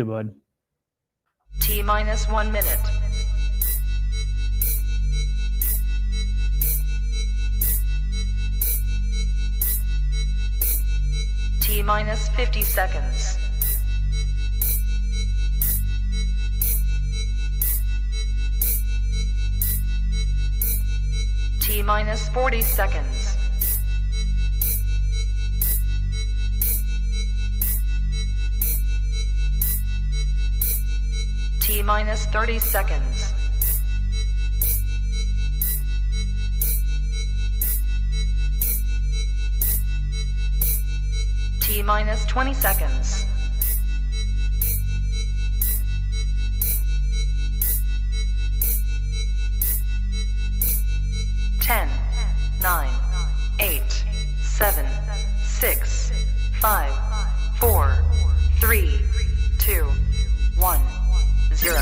Bud. T-minus 1 minute. T-minus 50 seconds. T-minus 40 seconds. T-minus 30 seconds. T-minus 20 seconds. Ten, 9, 8, 7, 6, 5, 4, 3, 2, 1, 0.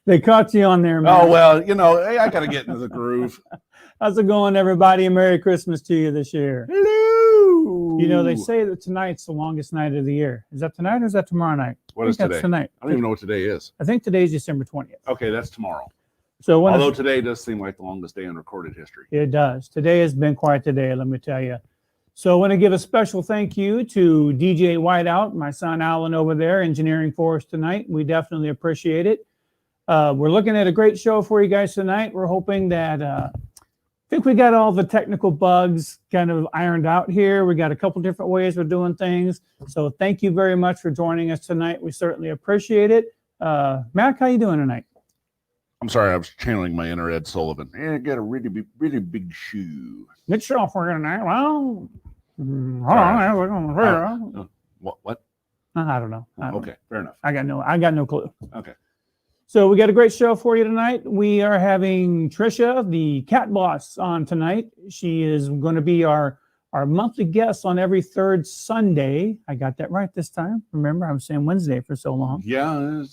They caught you on there, man. Oh, well, I got to get into the groove. How's it going, everybody? And Merry Christmas to you this year. Hello. They say that tonight's the longest night of the year. Is that tonight or is that tomorrow night? What is today? That's tonight. I don't even know what today is. I think today's December 20th. Okay, that's tomorrow. So although today does seem like the longest day in recorded history. It does. Today has been quite the day, let me tell you. So I want to give a special thank you to DJ Whiteout, my son Alan over there, engineering for us tonight. We definitely appreciate it. We're looking at a great show for you guys tonight. We're hoping that I think we got all the technical bugs kind of ironed out here. We got a couple different ways of doing things. So thank you very much for joining us tonight. We certainly appreciate it. Mac, how you doing tonight? I'm sorry, I was channeling my inner Ed Sullivan. I got a really big shoe. Good show for you tonight. Well, hold on. What? I don't know. Okay, fair enough. I got no clue. Okay. So we got a great show for you tonight. We are having Trisha, the cat boss, on tonight. She is going to be our monthly guest on every third Sunday. I got that right this time. Remember, I was saying Wednesday for so long. Yeah,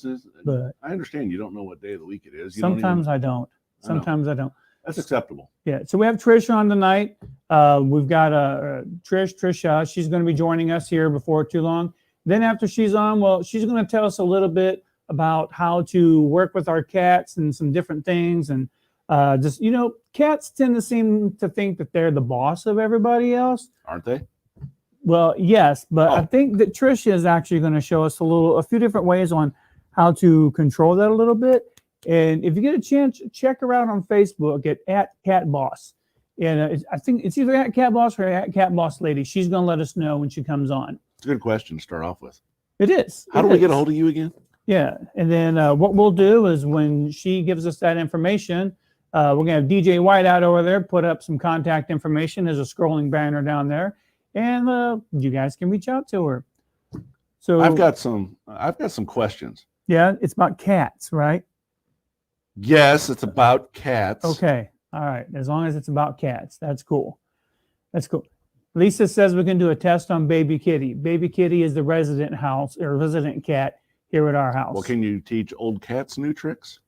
but I understand you don't know what day of the week it is. Sometimes I don't. Sometimes I don't. That's acceptable. Yeah. So we have Trisha on tonight. We've got Trisha. She's going to be joining us here before too long. Then after she's on, well, she's going to tell us a little bit about how to work with our cats and some different things. And cats tend to seem to think that they're the boss of everybody else. Aren't they? Well, yes, but I think that Trisha is actually going to show us a few different ways on how to control that a little bit. And if you get a chance, check her out on Facebook at Cat Boss. And I think it's either at Cat Boss or at Cat Boss Lady. She's going to let us know when she comes on. It's a good question to start off with. It is. How do we get a hold of you again? Yeah, and then what we'll do is when she gives us that information, we're going to have DJ Whiteout over there put up some contact information. There's a scrolling banner down there, and you guys can reach out to her. So I've got some questions. Yeah, it's about cats, right? Yes, it's about cats. Okay, all right. As long as it's about cats, that's cool. That's cool. Lisa says we can do a test on Baby Kitty. Baby Kitty is the resident cat here at our house. Well, can you teach old cats new tricks?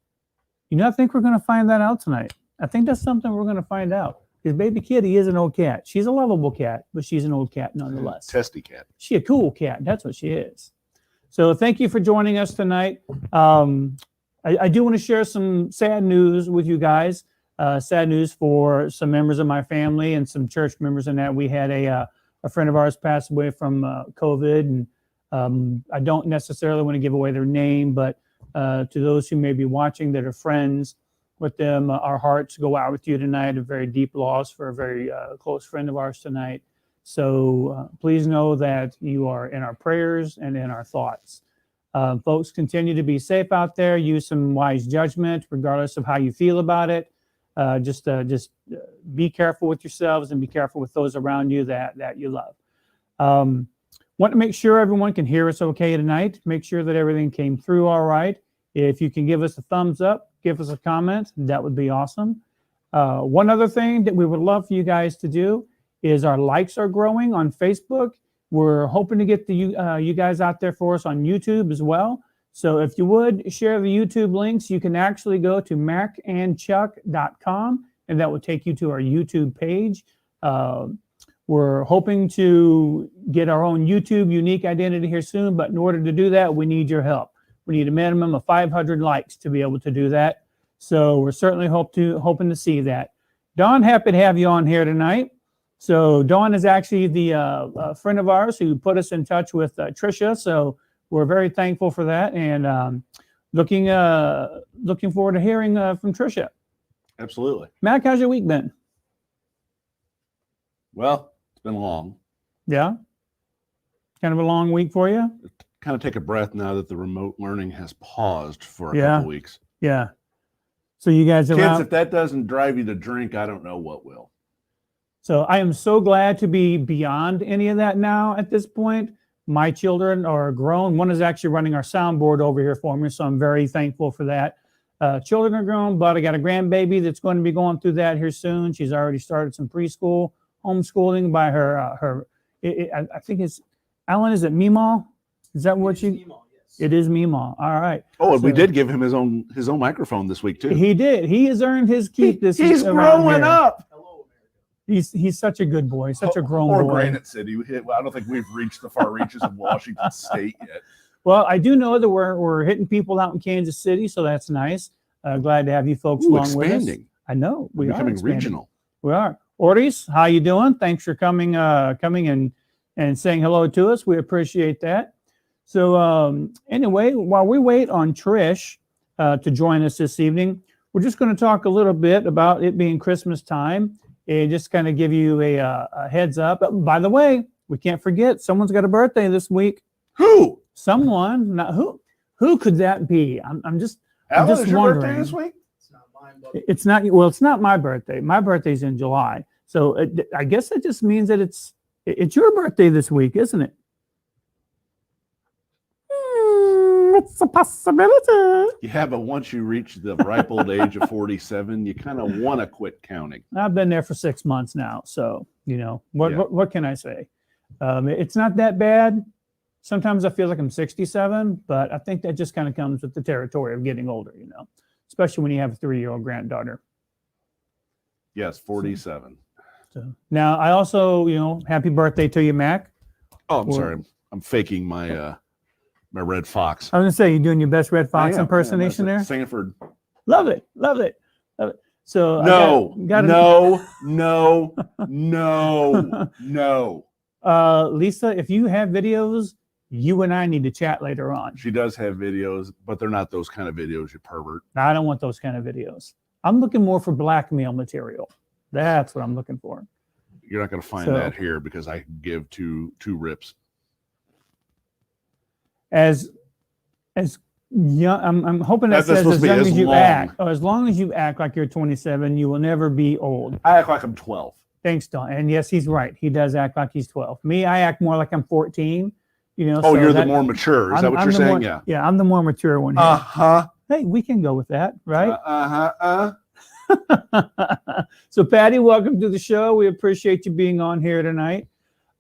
I think we're going to find that out tonight. I think that's something we're going to find out. Because Baby Kitty is an old cat. She's a lovable cat, but she's an old cat nonetheless. Testy cat. She's a cool cat. That's what she is. So thank you for joining us tonight. I do want to share some sad news with you guys. Sad news for some members of my family and some church members in that we had a friend of ours pass away from COVID, and I don't necessarily want to give away their name, but to those who may be watching that are friends with them, our hearts go out with you tonight. A very deep loss for a very close friend of ours tonight. So please know that you are in our prayers and in our thoughts. Folks, continue to be safe out there. Use some wise judgment, regardless of how you feel about it. Just be careful with yourselves and be careful with those around you that you love. Want to make sure everyone can hear us okay tonight. Make sure that everything came through all right. If you can give us a thumbs up, give us a comment, that would be awesome. One other thing that we would love for you guys to do is our likes are growing on Facebook. We're hoping to get you guys out there for us on YouTube as well. So if you would share the YouTube links, you can actually go to macandchuck.com, and that will take you to our YouTube page. We're hoping to get our own YouTube unique identity here soon, but in order to do that, we need your help. We need a minimum of 500 likes to be able to do that. So we're certainly hoping to see that. Dawn, happy to have you on here tonight. So Dawn is actually the friend of ours who put us in touch with Trisha. So we're very thankful for that, and looking forward to hearing from Trisha. Absolutely. Mac, how's your week been? Well, it's been long. Yeah? Kind of a long week for you? Kind of take a breath now that the remote learning has paused for a Yeah. couple weeks. Yeah. So you guys are Kids, out. if that doesn't drive you to drink, I don't know what will. So I am so glad to be beyond any of that now at this point. My children are grown. One is actually running our soundboard over here for me, so I'm very thankful for that. Children are grown, but I got a grandbaby that's going to be going through that here soon. She's already started some preschool homeschooling by her. I think it's Alan. Is it Meemaw? Is that what you? Meemaw, yes. It is Meemaw. All right. Oh, and we So- did give him his own microphone this week too. He did. He has earned his keep. He's around growing here. up. Hello, America. He's such a good boy. Such a grown Or boy. Granite City. I don't think we've reached the far reaches of Washington State yet. Well, I do know that we're hitting people out in Kansas City, so that's nice. Glad to have you folks Ooh, along with us. expanding. I know we are Becoming expanding. regional. We are. Ortiz, how you doing? Thanks for coming and saying hello to us. We appreciate that. So anyway, while we wait on Trish to join us this evening, we're just going to talk a little bit about it being Christmas time and just kind of give you a heads up. By the way, we can't forget someone's got a birthday this week. Who? Someone, not who could that be? I'm just Alan, just is your birthday wondering. this week? It's not mine, but It's not, well, it's not my birthday. My birthday's in July. So I guess that just means that it's your birthday this week, isn't it? It's a possibility. Yeah, but once you reach the ripe old age of 47, you kind of want to quit counting. I've been there for 6 months now. So, Yeah. what can I say? It's not that bad. Sometimes I feel like I'm 67, but I think that just kind of comes with the territory of getting older, especially when you have a 3-year-old granddaughter. Yes, 47. So now I also, happy birthday to you, Mac. Oh, I'm Well- sorry. I'm faking my my red fox. I was gonna say you're doing your best Red Fox I am. impersonation Yeah, there. that's it. Sanford. Love it, love it, love it. So No, got no, no. Lisa, if you have videos, you and I need to chat later on. She does have videos, but they're not those kind of videos, you pervert. I don't want those kind of videos. I'm looking more for blackmail material. That's what I'm looking for. You're not going to find So- that here because I give two rips. As young, I'm hoping that That's says supposed as to be young as as you long. act. Oh, as long as you act like you're 27, you will never be old. I act like I'm 12. Thanks, Don. And yes, he's right. He does act like he's 12. Me, I act more like I'm 14. Oh, so you're the that- more mature. Is I'm- that what I'm you're the saying? more- Yeah. Yeah, I'm the more mature one here. Uh-huh. Hey, we can go with that, right? Uh-huh. So, Patty, welcome to the show. We appreciate you being on here tonight.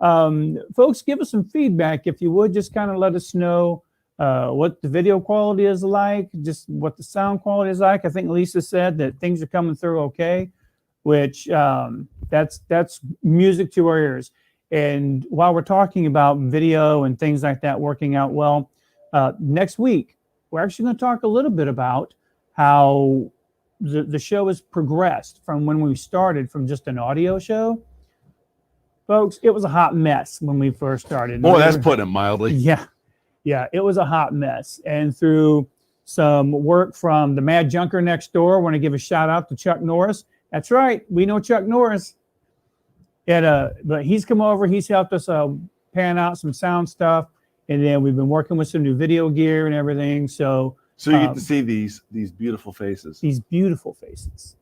Folks, give us some feedback if you would. Just kind of let us know what the video quality is like, just what the sound quality is like. I think Lisa said that things are coming through okay, which that's music to our ears. And while we're talking about video and things like that working out well, next week, we're actually going to talk a little bit about how the show has progressed from when we started from just an audio show. Folks, it was a hot mess when we first started. Boy, that's putting it mildly. Yeah, it was a hot mess. And through some work from the Mad Junker next door, I want to give a shout out to Chuck Norris. That's right, we know Chuck Norris. But he's come over, he's helped us pan out some sound stuff. And then we've been working with some new video gear and everything. So So you get to see these beautiful faces. these beautiful faces.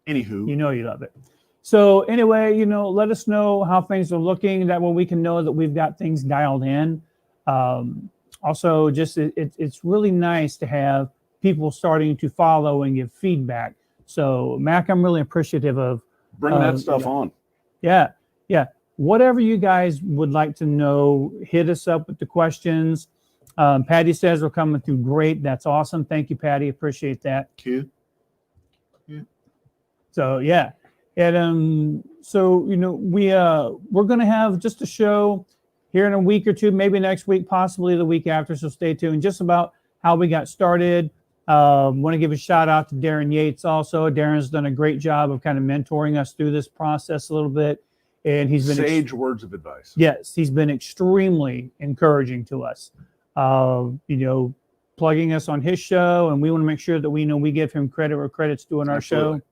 Anywho, You know you love it. So anyway, let us know how things are looking. That way we can know that we've got things dialed in. Also, just it's really nice to have people starting to follow and give feedback. So Mac, I'm really appreciative of. bring that stuff on. Yeah. whatever you guys would like to know, hit us up with the questions. Patty says we're coming through great. That's awesome. Thank you, Patty. Appreciate that. Q. So yeah, and so we're going to have just a show here in a week or two, maybe next week, possibly the week after. So stay tuned. Just about how we got started. Want to give a shout out to Darren Yates also. Darren's done a great job of kind of mentoring us through this process a little bit, and he's been Sage words of advice. Yes, he's been extremely encouraging to us. Plugging us on his show, and we want to make sure that we give him credit where credit's due on our Absolutely. show.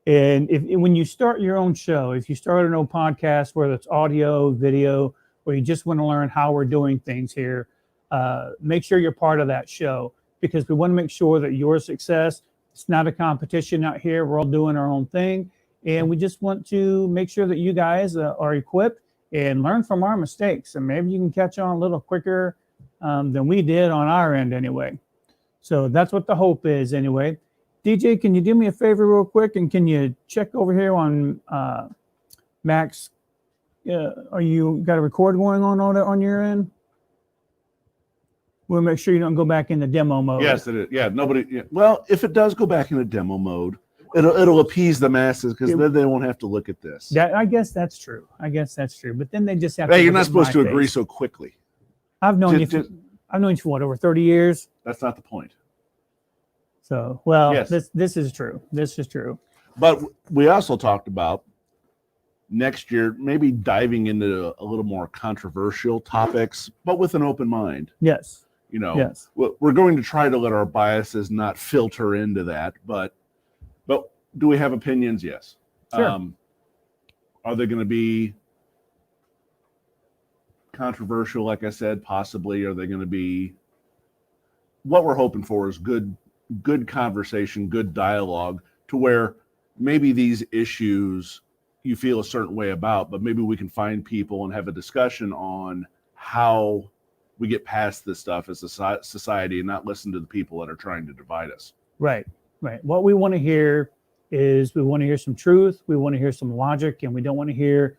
And when you start your own show, if you start an own podcast, whether it's audio, video, or you just want to learn how we're doing things here, make sure you're part of that show, because we want to make sure that your success, it's not a competition out here. We're all doing our own thing. And we just want to make sure that you guys are equipped and learn from our mistakes. And maybe you can catch on a little quicker than we did on our end anyway. So that's what the hope is anyway. DJ, can you do me a favor real quick? And can you check over here on Max? Are you got a record going on your end? We'll make sure you don't go back into demo mode. Yes, it is. Yeah, nobody. Yeah. Well, if it does go back into demo mode, it'll appease the masses, because then they won't have to look at this. I guess that's true. But then they just have Hey, to. you're look not at supposed my to face. agree so quickly. I've known you for what, over 30 years. That's not the point. So, well, Yes. this is true. This is true. But we also talked about next year maybe diving into a little more controversial topics, but with an open mind. Yes. Yes. We're going to try to let our biases not filter into that, but do we have opinions? Yes. Sure. Are they going to be controversial? Like I said, possibly. Are they going to be? What we're hoping for is good conversation, good dialogue, to where maybe these issues you feel a certain way about, but maybe we can find people and have a discussion on how we get past this stuff as a society, and not listen to the people that are trying to divide us. Right. What we want to hear is some truth. We want to hear some logic, and we don't want to hear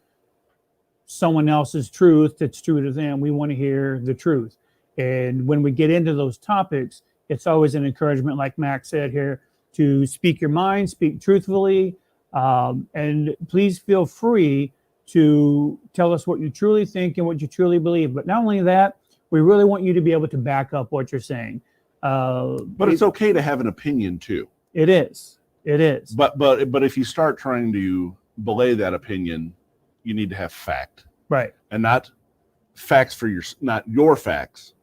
someone else's truth that's true to them. We want to hear the truth. And when we get into those topics, it's always an encouragement, like Max said here, to speak your mind, speak truthfully, and please feel free to tell us what you truly think and what you truly believe. But not only that, we really want you to be able to back up what you're saying. But it's okay to have an opinion too. It is. But if you start trying to belay that opinion, you need to have fact. Right. And not facts not your facts.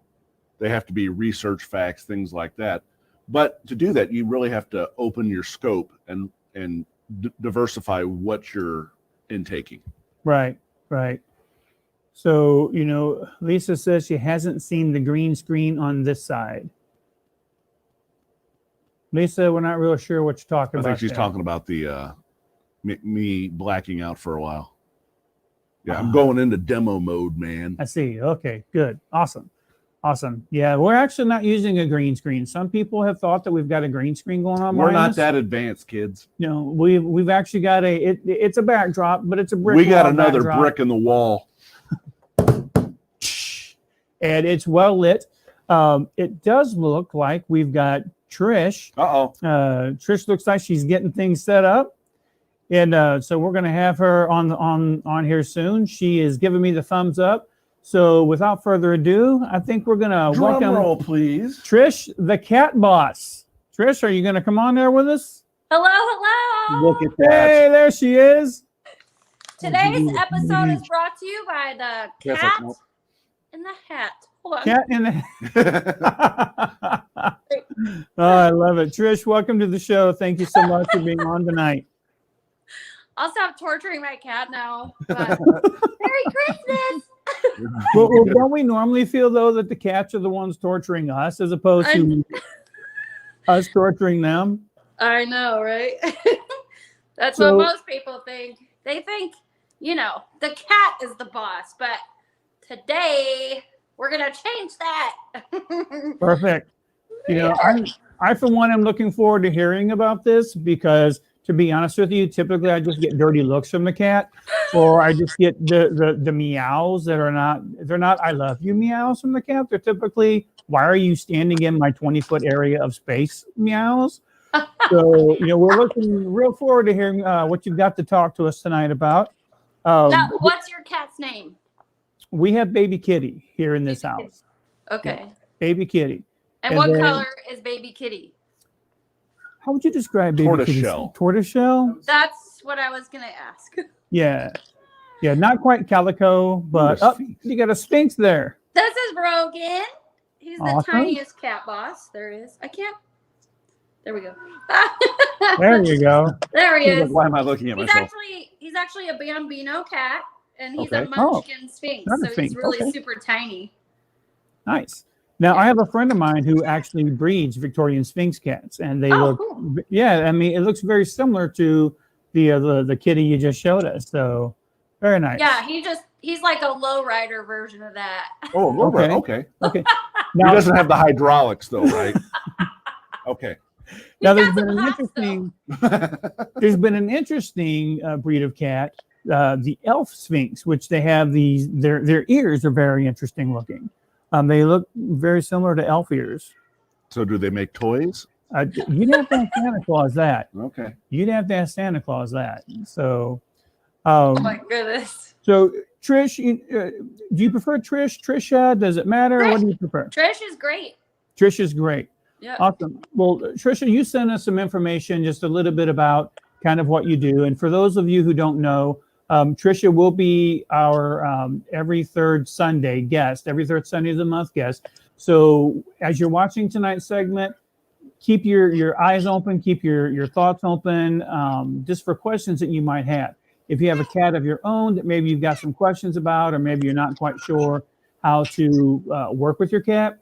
They have to be research facts, things like that. But to do that, you really have to open your scope and diversify what you're intaking. Right. So, Lisa says she hasn't seen the green screen on this side. Lisa, we're not real sure what you're talking about. I think she's there. talking about the me blacking out for a while. Yeah, I'm going into demo mode, man. I see. Okay, good. Awesome. Yeah, we're actually not using a green screen. Some people have thought that we've got a green screen going on. We're not that advanced, kids. We've actually got it's a backdrop, but it's a brick. We got another backdrop. brick in the wall. And it's well lit. It does look like we've got Trish. Trish looks like she's getting things set up. And so we're going to have her on here soon. She is giving me the thumbs up. So without further ado, I think we're going to welcome Drum roll, please. Trish, the cat boss. Trish, are you going to come on there with us? Hello. Look at that. Hey, there she is. Today's episode is brought to you by the Yes, cat I know. in the hat. Hold on. Cat in the... Oh, I love it. Trish, welcome to the show. Thank you so much for being on tonight. I'll stop torturing my cat now. But Merry Christmas. Well, don't we normally feel, though, that the cats are the ones torturing us as opposed to us torturing them? I know, right? That's So- what most people think. They think, the cat is the boss. But today, we're going to change that. Perfect. I for one, am looking forward to hearing about this, because To be honest with you, typically I just get dirty looks from the cat, or I just get the meows that are not, they're not I love you meows from the cat. They're typically, why are you standing in my 20-foot area of space meows. So, we're looking real forward to hearing what you've got to talk to us tonight about. Now, what's your cat's name? We have Baby Kitty here in this Baby Kitty. house. Okay. Baby Kitty. And And what then- color is Baby Kitty? How would you describe Baby Kitty? Tortoiseshell. Tortoiseshell? That's what I was gonna ask. Yeah. Yeah, not quite calico, but a sphinx. you got a Sphinx there. This is Brogan. He's the Awesome. tiniest cat boss there is. I can't. There we go. There you go. There he is. Why am I looking at myself? He's actually a Bambino cat, and he's Okay. a Munchkin Sphinx, not a so Sphinx, he's really okay. super tiny. Nice. Now, I have a friend of mine who actually breeds Victorian Sphinx cats, and they look, Cool. yeah, I mean, it looks very similar to the kitty you just showed us. So, very nice. Yeah, he's like a lowrider version of that. Oh, a little bit. Okay. Okay. Okay. He Now, doesn't have the hydraulics though, right? Okay. now He's there's got been some an hops, though. interesting, there's been an interesting breed of cat, the elf Sphinx, which they have their ears are very interesting looking. They look very similar to elf ears. So do they make toys? You'd have to ask Santa Claus that. Okay. You'd have to ask Santa Claus that. So, Oh my goodness. so Trish, do you prefer Trisha? Does it matter? Trish. What do you prefer? Trish is great. Trish is great. Yeah. Awesome. Well, Trisha, you sent us some information, just a little bit about kind of what you do. And for those of you who don't know, Trisha will be our every third Sunday guest, every third Sunday of the month guest. So as you're watching tonight's segment, keep your eyes open, keep your thoughts open, just for questions that you might have. If you have a cat of your own that maybe you've got some questions about, or maybe you're not quite sure how to work with your cat,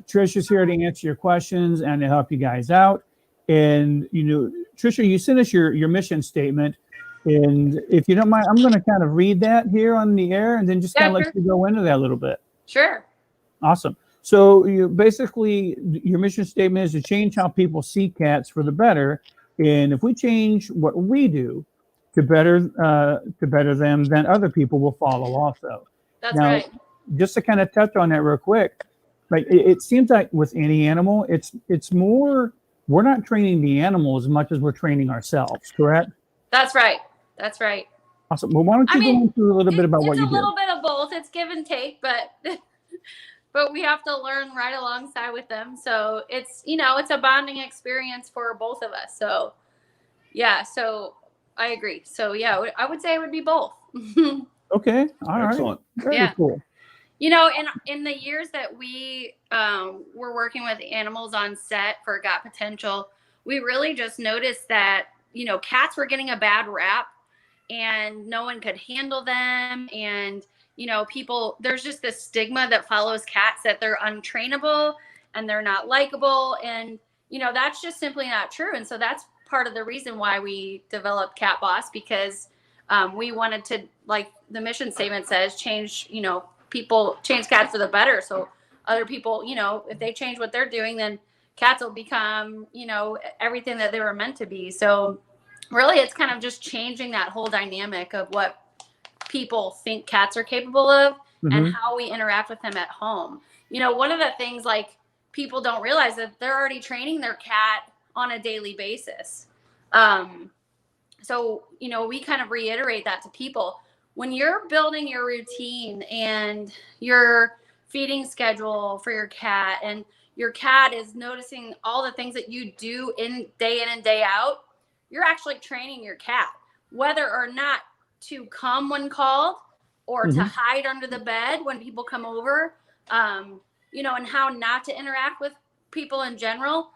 Trisha's here to answer your questions and to help you guys out. And, Trisha, you sent us your mission statement. And if you don't mind, I'm going to kind of read that here on the air and then just kind of let you go into that a little bit. Sure. Awesome. So basically, your mission statement is to change how people see cats for the better. And if we change what we do to better them, then other people will follow also. That's Now, right. Just to kind of touch on that real quick, like it seems like with any animal, it's more, we're not training the animal as much as we're training ourselves, correct? That's right. That's right. Awesome. Well, why don't you go into a little bit about what you It's a do? little bit of both. It's give and take, but but we have to learn right alongside with them. So it's it's a bonding experience for both of us. So yeah, so I agree. So yeah, I would say it would be both. Okay. All right. Excellent. Very Yeah. cool. In the years that we were working with animals on set for Got Potential, we really just noticed that, cats were getting a bad rap and no one could handle them. And, people, there's just this stigma that follows cats that they're untrainable and they're not likable. And, that's just simply not true. And so that's part of the reason why we developed Cat Boss, because we wanted to, like the mission statement says, change cats for the better. So other people, if they change what they're doing, then cats will become, everything that they were meant to be. So really it's kind of just changing that whole dynamic of what people think cats are capable of and how we interact with them at home. One of the things like people don't realize that they're already training their cat on a daily basis. So, we kind of reiterate that to people. When you're building your routine and your feeding schedule for your cat, and your cat is noticing all the things that you do in and day out, you're actually training your cat, whether or not to come when called or to hide under the bed when people come over, and how not to interact with people in general.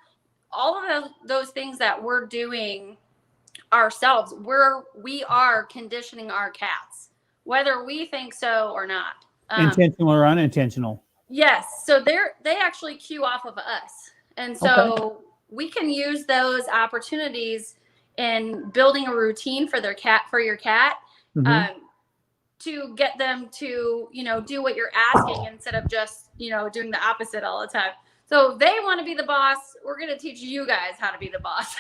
All of those things that we're doing ourselves, we are conditioning our cats, whether we think so or not. Intentional or unintentional. Yes. So they actually cue off of us. And so we can use those opportunities in building a routine for your cat, to get them to, do what you're asking instead of just, doing the opposite all the time. So if they want to be the boss, we're going to teach you guys how to be the boss.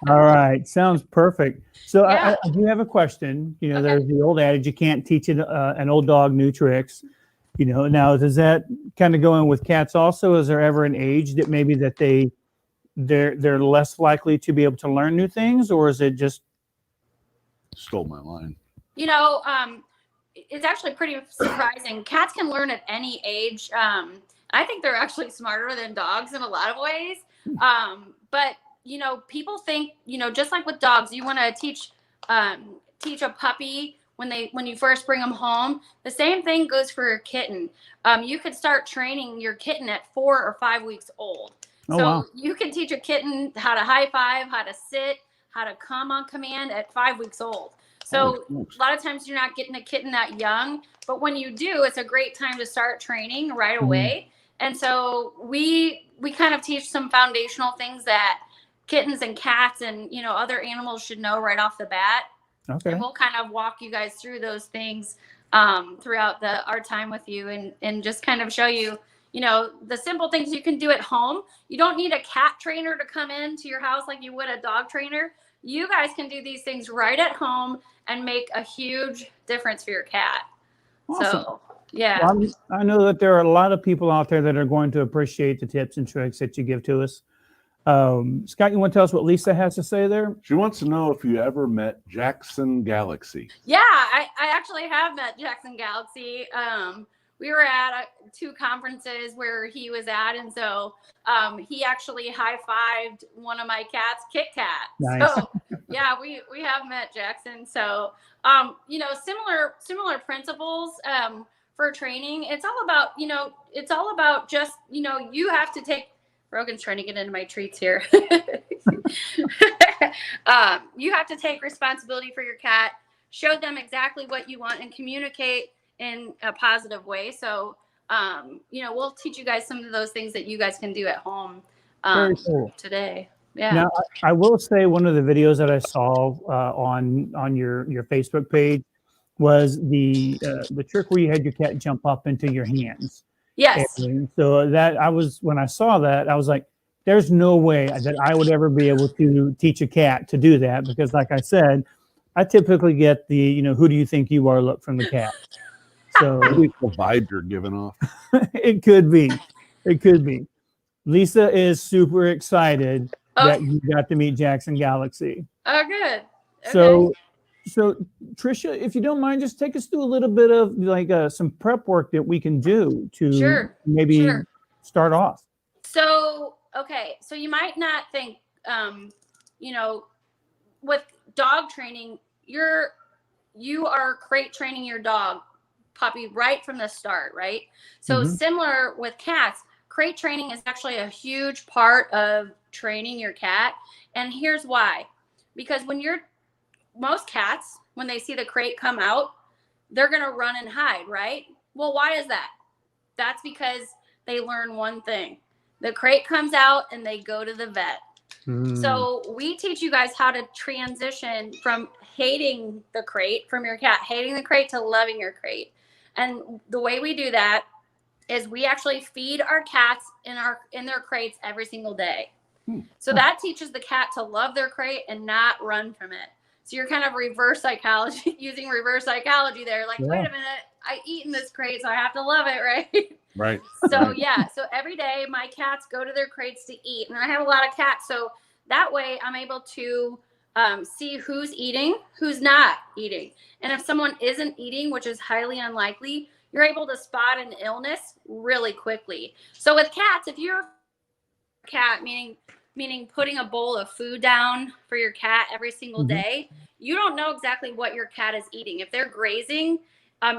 All right, sounds perfect. So Yeah. I do have a question. You know, Okay. there's the old adage, you can't teach an old dog new tricks. You know, now does that kind of go in with cats also? Is there ever an age that maybe that they're less likely to be able to learn new things, or is it just Stole my line. You know, it's actually pretty surprising. Cats can learn at any age. I think they're actually smarter than dogs in a lot of ways. But you know, people think, you know, just like with dogs, you want to teach a puppy when you first bring them home. The same thing goes for a kitten. You could start training your kitten at 4 or 5 weeks old. Oh, So wow. you can teach a kitten how to high five, how to sit, how to come on command at 5 weeks old. So a lot of times you're not getting a kitten that young, but when you do, it's a great time to start training right away. And so we kind of teach some foundational things that kittens and cats and, you know, other animals should know right off the bat. Okay. And we'll kind of walk you guys through those things throughout our time with you, and just kind of show you, you know, the simple things you can do at home. You don't need a cat trainer to come into your house like you would a dog trainer. You guys can do these things right at home and make a huge difference for your cat. Awesome. So, yeah. Well, I know that there are a lot of people out there that are going to appreciate the tips and tricks that you give to us. Scott, you want to tell us what Lisa has to say there? She wants to know if you ever met Jackson Galaxy. Yeah, I actually have met Jackson Galaxy. We were at 2 conferences where he was at, and so he actually high-fived one of my cats, Kit Kat. Nice. So yeah, we have met Jackson. So you know, similar principles for training. It's all about, you know, it's all about just, you know, you have to take. Rogan's trying to get into my treats here. You have to take responsibility for your cat, show them exactly what you want, and communicate in a positive way. So, you know, we'll teach you guys some of those things that you guys can do at home Very cool. today. Yeah. Now, I will say one of the videos that I saw on your Facebook page was the trick where you had your cat jump up into your hands. Yes. And so when I saw that, I was like, there's no way that I would ever be able to teach a cat to do that, because like I said, I typically get the, you know, who do you think you are look from the cat. So Maybe it's the vibe you're giving off. it could be. It could be. Lisa is super excited that you got to meet Jackson Galaxy. Oh, good. So Trisha, if you don't mind, just take us through a little bit of like some prep work that we can do to maybe start off. So, so you might not think, you know, with dog training, you are crate training your dog puppy right from the start, right? So similar with cats, crate training is actually a huge part of training your cat. And here's why. Because most cats, when they see the crate come out, they're going to run and hide, right? Well, why is that? That's because they learn one thing. The crate comes out and they go to the vet. So we teach you guys how to transition from hating the crate from your cat, hating the crate, to loving your crate. And the way we do that is we actually feed our cats in their crates every single day. So that teaches the cat to love their crate and not run from it. So you're kind of using reverse psychology there. Like, wait a minute, I eat in this crate, so I have to love it, right? Right. So yeah, so every day my cats go to their crates to eat, and I have a lot of cats. So that way I'm able to see who's eating, who's not eating. And if someone isn't eating, which is highly unlikely, you're able to spot an illness really quickly. So with cats, if you're a cat, meaning putting a bowl of food down for your cat every single day, you don't know exactly what your cat is eating. If they're grazing,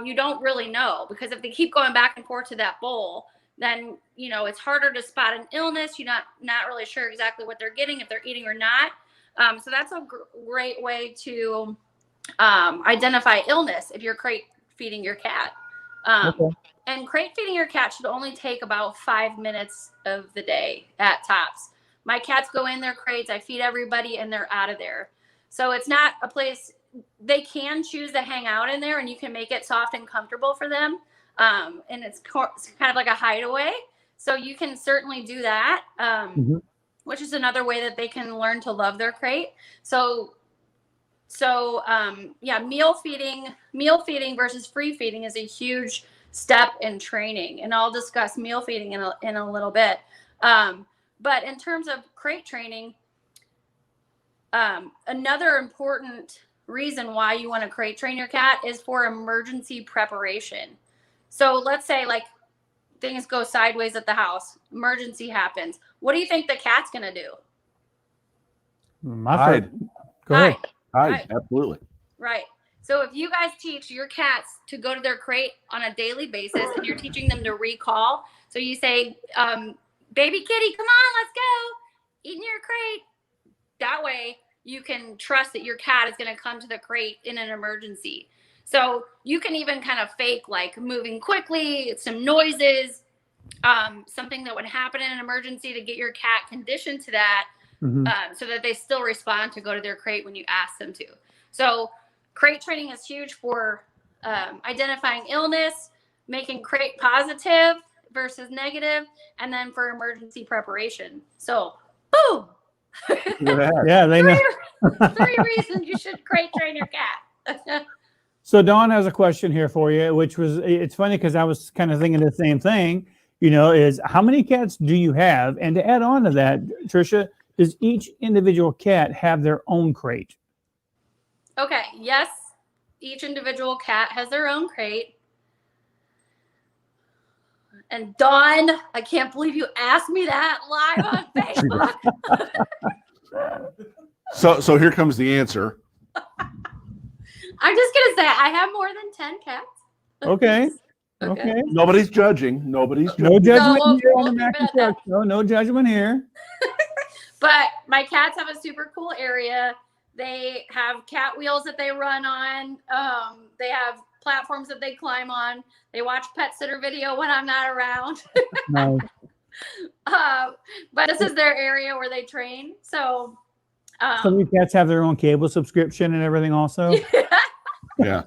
you don't really know, because if they keep going back and forth to that bowl, then, you know, it's harder to spot an illness. You're not really sure exactly what they're getting, if they're eating or not. So that's a great way to identify illness if you're crate feeding your cat. And crate feeding your cat should only take about 5 minutes of the day at tops. My cats go in their crates, I feed everybody, and they're out of there. So it's not a place, they can choose to hang out in there, and you can make it soft and comfortable for them. And it's kind of like a hideaway. So you can certainly do that, Mhm. which is another way that they can learn to love their crate. So yeah, meal feeding versus free feeding is a huge step in training, and I'll discuss meal feeding in a little bit. But in terms of crate training, another important reason why you want to crate train your cat is for emergency preparation. So let's say like things go sideways at the house, emergency happens. What do you think the cat's gonna do? My Hide. first, go ahead. Hide. Right. Absolutely. Right. So if you guys teach your cats to go to their crate on a daily basis and you're teaching them to recall, so you say, baby kitty, come on, let's go, eat in your crate. That way you can trust that your cat is going to come to the crate in an emergency. So you can even kind of fake like moving quickly, some noises, something that would happen in an emergency to get your cat conditioned to that, so that they still respond to go to their crate when you ask them to. So crate training is huge for identifying illness, making crate positive versus negative, and then for emergency preparation. So, boom! Yeah, they know. Three reasons you should crate train your cat. So Dawn has a question here for you, which was, it's funny because I was kind of thinking the same thing, is how many cats do you have? And to add on to that, Trisha, does each individual cat have their own crate? Okay, yes, each individual cat has their own crate. And Dawn, I can't believe you asked me that live on Facebook. So here comes the answer. I'm just gonna say I have more than 10 cats. Okay. Okay. Nobody's judging. Nobody's judging. No judgment No, here on we'll the keep Mac it and at that. Chuck Show. No judgment here. But my cats have a super cool area. They have cat wheels that they run on. They have platforms that they climb on. They watch Pet Sitter Video when I'm not around. Nice. But this is their area where they train. So Some of your cats have their own cable subscription and everything also. Yeah.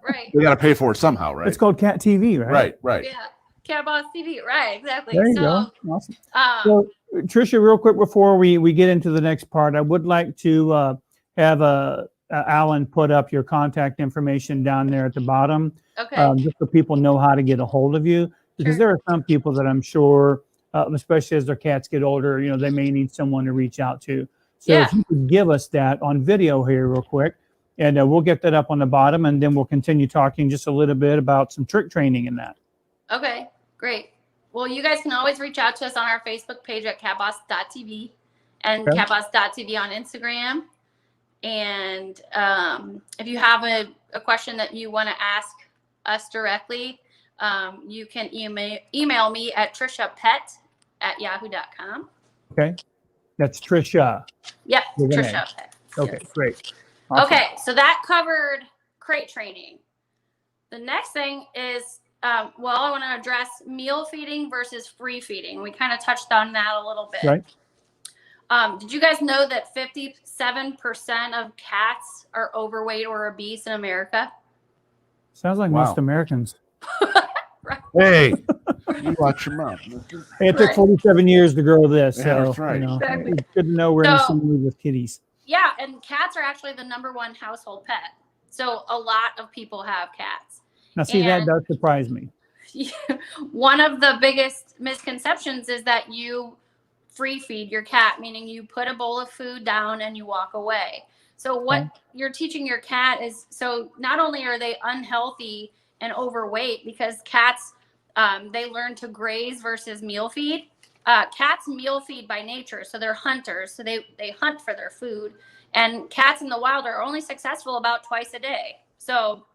right. They got to pay for it somehow, right? It's called Cat TV, right? Right. Yeah. Cat Boss TV. Right. Exactly. There you So, go. Awesome. um, So, Trisha, real quick before we get into the next part, I would like to have Alan put up your contact information down there at the bottom, okay. just so people know how to get a hold of you. Because Sure. there are some people that I'm sure, especially as their cats get older, they may need someone to reach out to. So Yeah. if you could give us that on video here real quick, and we'll get that up on the bottom, and then we'll continue talking just a little bit about some trick training in that. Okay, great. Well, you guys can always reach out to us on our Facebook page at catboss.tv and Okay. catboss.tv on Instagram. And if you have a question that you want to ask us directly, you can email me at trishapet@yahoo.com. Okay. That's Trisha. Yep, With an A. Trisha Pet. Okay, Yes. great. Awesome. Okay, so that covered crate training. The next thing is, I want to address meal feeding versus free feeding. We kind of touched on that a little bit. Right. Did you guys know that 57% of cats are overweight or obese in America? Sounds like Wow. most Americans. Hey, you watch your mouth. Hey, it took Right. 47 years to grow this. Yeah, So, that's right. Exactly. it's good to know we're in the So- same league with kitties. Yeah, and cats are actually the #1 household pet. So a lot of people have cats. Now, see, that And- does surprise me. One of the biggest misconceptions is that you free feed your cat, meaning you put a bowl of food down and you walk away. So what Okay. you're teaching your cat is, so not only are they unhealthy and overweight, because cats, they learn to graze versus meal feed. Cats meal feed by nature, so they're hunters, so they hunt for their food. And cats in the wild are only successful about twice a day. So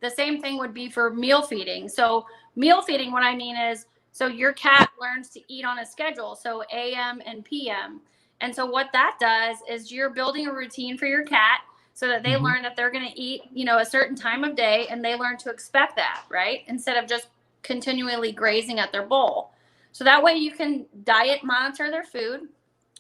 the same thing would be for meal feeding. So meal feeding, what I mean is, so your cat learns to eat on a schedule, so AM and PM. And so what that does is you're building a routine for your cat so that they learn that they're going to eat, a certain time of day, and they learn to expect that, right? Instead of just continually grazing at their bowl. So that way you can diet monitor their food,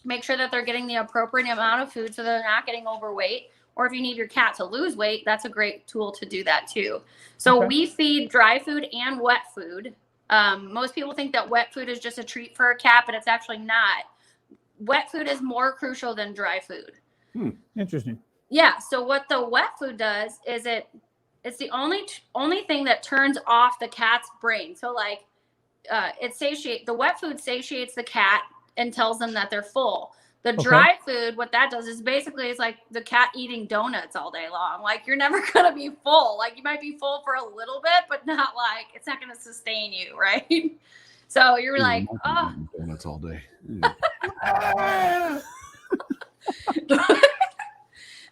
make sure that they're getting the appropriate amount of food so they're not getting overweight. Or if you need your cat to lose weight, that's a great tool to do that too. So Okay. we feed dry food and wet food. Most people think that wet food is just a treat for a cat, but it's actually not. Wet food is more crucial than dry food. Interesting. Yeah. So what the wet food does is it's the only thing that turns off the cat's brain. So like the wet food satiates the cat and tells them that they're full. The dry food, what that does is basically it's like the cat eating donuts all day long. Like you're never going to be full. Like you might be full for a little bit, but not like it's not going to sustain you. Right. So you're like, oh, donuts all day.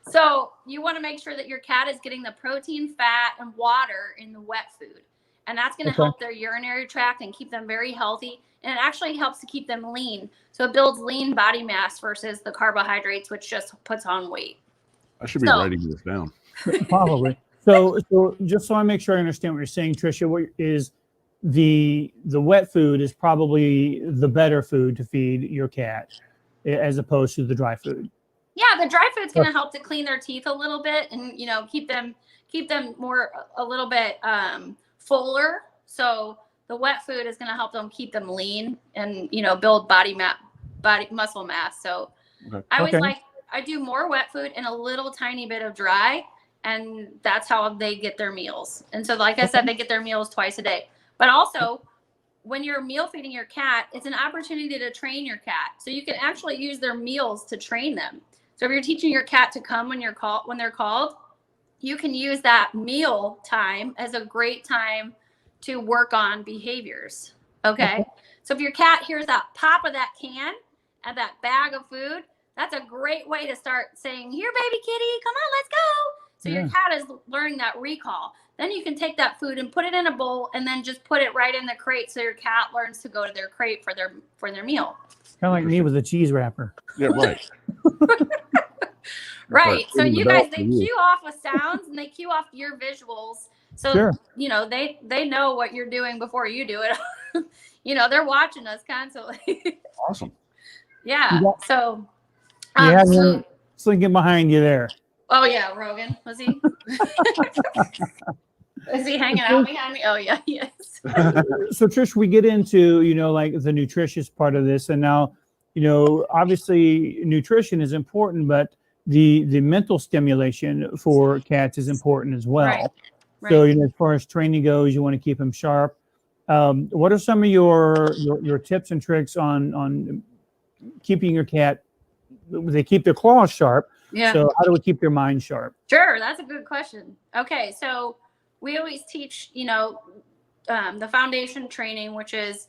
So you want to make sure that your cat is getting the protein, fat, and water in the wet food. And that's going to help their urinary tract and keep them very healthy. And it actually helps to keep them lean. So it builds lean body mass versus the carbohydrates, which just puts on weight. I should be writing this down. Probably. So just so I make sure I understand what you're saying, Trisha, what is the wet food is probably the better food to feed your cat as opposed to the dry food. Yeah, the dry food's going to help to clean their teeth a little bit and, keep them more a little bit fuller. So the wet food is going to help them keep them lean and, build body muscle mass. So I do more wet food and a little tiny bit of dry, and that's how they get their meals. And so, like I said, they get their meals twice a day. But also, when you're meal feeding your cat, it's an opportunity to train your cat. So you can actually use their meals to train them. So if you're teaching your cat to come when they're called, you can use that meal time as a great time to work on behaviors. Okay. So if your cat hears that pop of that can and that bag of food, that's a great way to start saying, here, baby kitty, come on, let's go. So your cat is learning that recall. Then you can take that food and put it in a bowl and then just put it right in the crate. So your cat learns to go to their crate for their meal. Kind of like me with a cheese wrapper. Yeah, right. Right. So you guys, they cue off with sounds and they cue off your visuals. So, they know what you're doing before you do it. They're watching us constantly. Awesome. Yeah. So. You have one slinking behind you there. Oh, yeah. Rogan. Was he? Is he hanging out behind me? Oh, yeah, he is. So, Trish, we get into, like the nutritious part of this. And now, obviously nutrition is important, but the mental stimulation for cats is important as well. Right. So, as far as training goes, you want to keep them sharp. What are some of your tips and tricks on keeping your cat? They keep their claws sharp. Yeah. So how do we keep their mind sharp? Sure. That's a good question. Okay. So we always teach, the foundation training, which is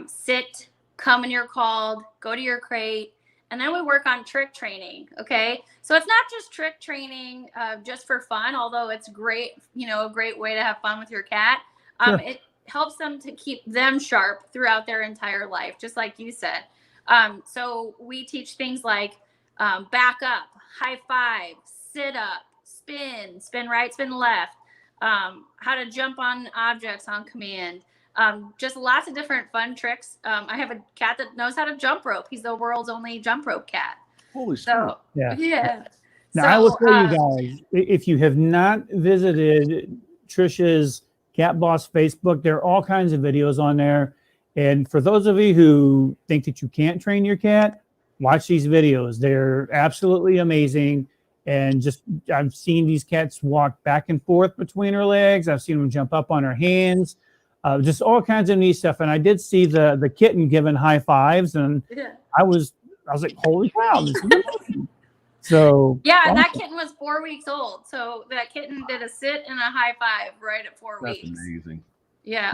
sit, come when you're called, go to your crate. And then we work on trick training. Okay. So it's not just trick training just for fun, although it's great, a great way to have fun with your cat. Sure. It helps them to keep them sharp throughout their entire life, just like you said. So we teach things like back up, high five, sit up, spin right, spin left, how to jump on objects on command. Just lots of different fun tricks. I have a cat that knows how to jump rope. He's the world's only jump rope cat. Holy smokes. Yeah. Now, I will tell you guys, if you have not visited Trisha's Cat Boss Facebook, there are all kinds of videos on there. And for those of you who think that you can't train your cat, watch these videos. They're absolutely amazing. And I've seen these cats walk back and forth between her legs. I've seen them jump up on her hands, just all kinds of neat stuff. And I did see the kitten giving high fives, and I was like, holy cow, this is amazing. So that kitten was 4 weeks old. So that kitten did a sit and a high five right at 4 weeks. That's amazing. Yeah.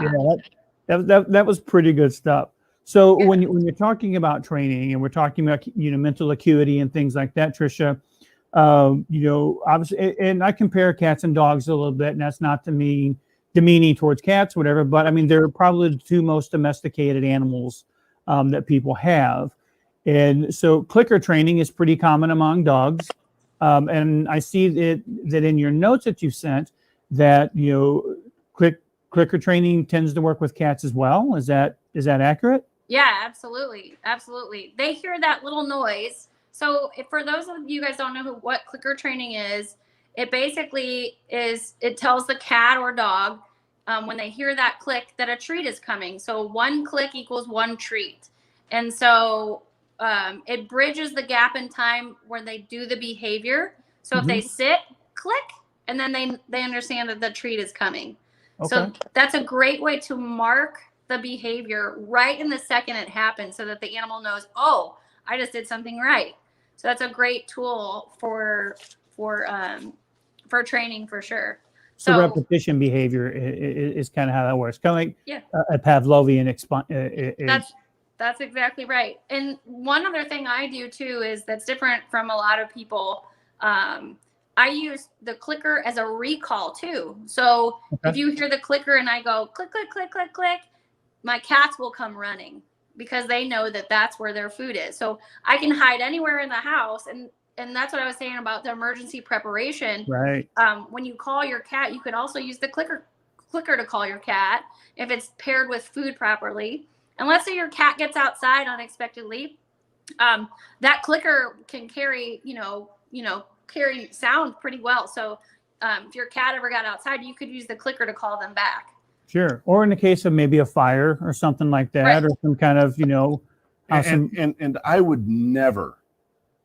That was pretty good stuff. So when you're talking about training and we're talking about mental acuity and things like that, Trisha, obviously, and I compare cats and dogs a little bit, and that's not to mean demeaning towards cats, whatever. But I mean, they're probably the two most domesticated animals that people have, and so clicker training is pretty common among dogs. And I see that in your notes that you sent that clicker training tends to work with cats as well. Is that accurate? Yeah, absolutely. Absolutely. They hear that little noise. So for those of you guys don't know what clicker training is, it basically it tells the cat or dog, when they hear that click, that a treat is coming. So 1 click equals 1 treat. And so it bridges the gap in time where they do the behavior. So if they sit, click, and then they understand that the treat is coming. Okay. So that's a great way to mark the behavior right in the second it happens, so that the animal knows, oh, I just did something right. So that's a great tool for training for sure. So repetition behavior is kind of how that works. Kind of like a Pavlovian That's exactly right. And one other thing I do too is that's different from a lot of people. I use the clicker as a recall too. So if you hear the clicker and I go click, click, click, click, click, my cats will come running because they know that that's where their food is. So I can hide anywhere in the house. And that's what I was saying about the emergency preparation. Right. When you call your cat, you can also use the clicker to call your cat if it's paired with food properly. And let's say your cat gets outside unexpectedly, that clicker can carry sound pretty well. So if your cat ever got outside, you could use the clicker to call them back. Sure. Or in the case of maybe a fire or something like that, or some kind of, and I would never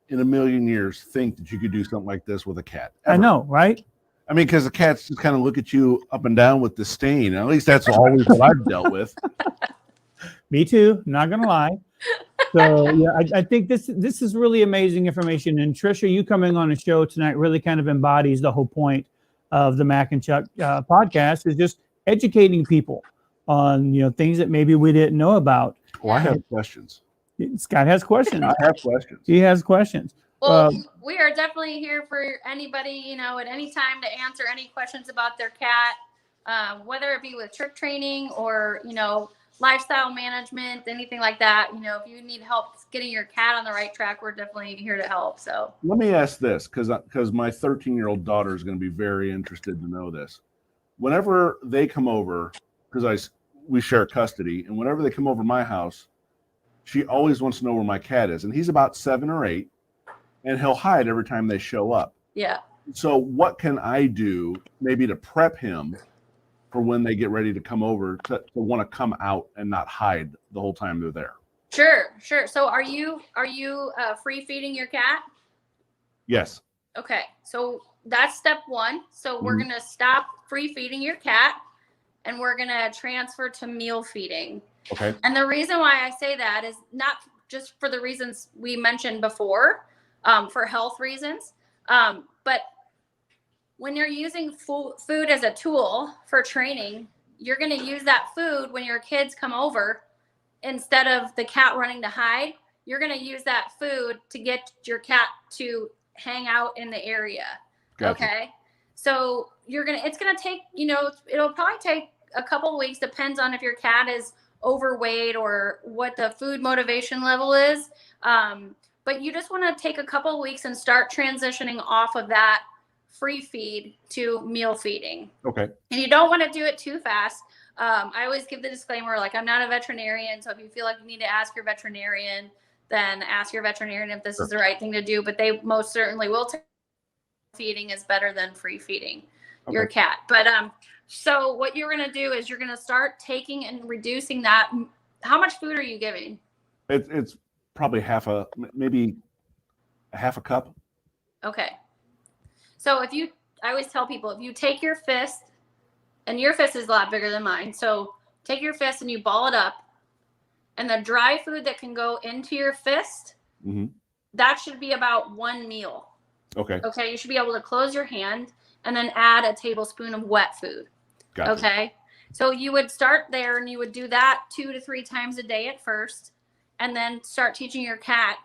in a million years think that you could do something like this with a cat. Ever. I know, right? I mean, because the cats just kind of look at you up and down with disdain. At least that's always what I've dealt with. Me too. Not gonna lie. So yeah, I think this is really amazing information. And Trisha, you coming on the show tonight really kind of embodies the whole point of the Mac and Chuck podcast, is just educating people on things that maybe we didn't know about. Well, I have questions. Scott has questions. I have questions. He has questions. Well, we are definitely here for anybody, at any time to answer any questions about their cat, whether it be with trick training or, lifestyle management, anything like that. If you need help getting your cat on the right track, we're definitely here to help. So let me ask this, because my 13-year-old daughter is going to be very interested to know this. Whenever they come over, because we share custody, and whenever they come over my house, she always wants to know where my cat is. And he's about 7 or 8, and he'll hide every time they show up. Yeah. So what can I do maybe to prep him for when they get ready to come over to want to come out and not hide the whole time they're there? Sure. So are you free feeding your cat? Yes. Okay. So that's step 1. So we're going to stop free feeding your cat and we're going to transfer to meal feeding. Okay. And the reason why I say that is not just for the reasons we mentioned before, for health reasons, but when you're using food as a tool for training, you're going to use that food when your kids come over. Instead of the cat running to hide, you're going to use that food to get your cat to hang out in the area. Gotcha. Okay. So it's going to take, it'll probably take a couple of weeks, depends on if your cat is overweight or what the food motivation level is. But you just want to take a couple of weeks and start transitioning off of that free feed to meal feeding. Okay. And you don't want to do it too fast. I always give the disclaimer, like, I'm not a veterinarian. So if you feel like you need to ask your veterinarian, then ask your veterinarian if this is the right thing to do. But they most certainly will tell you feeding is better than free feeding your cat. But so what you're going to do is you're going to start taking and reducing that. How much food are you giving? It's probably maybe a half a cup. Okay. So I always tell people, if you take your fist, and your fist is a lot bigger than mine. So take your fist and you ball it up, and the dry food that can go into your fist, that should be about 1 meal. Okay. Okay. You should be able to close your hand and then add a tablespoon of wet food. Gotcha. Okay. So you would start there and you would do that 2 to 3 times a day at first, and then start teaching your cat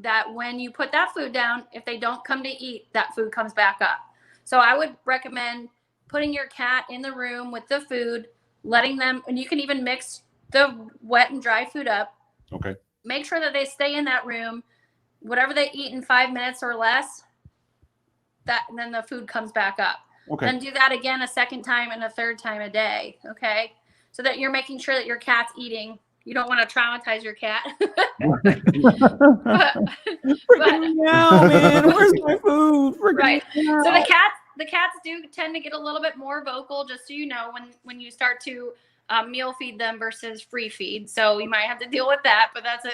that when you put that food down, if they don't come to eat, that food comes back up. So I would recommend putting your cat in the room with the food, letting them, and you can even mix the wet and dry food up. Okay. Make sure that they stay in that room. Whatever they eat in 5 minutes or less, and then the food comes back up. Okay. Then do that again a second time and a third time a day. Okay. So that you're making sure that your cat's eating. You don't want to traumatize your cat. Freaking me out, man. Where's my food? Right. So cats do tend to get a little bit more vocal, just so you know, when you start to meal feed them versus free feed. So you might have to deal with that, but that's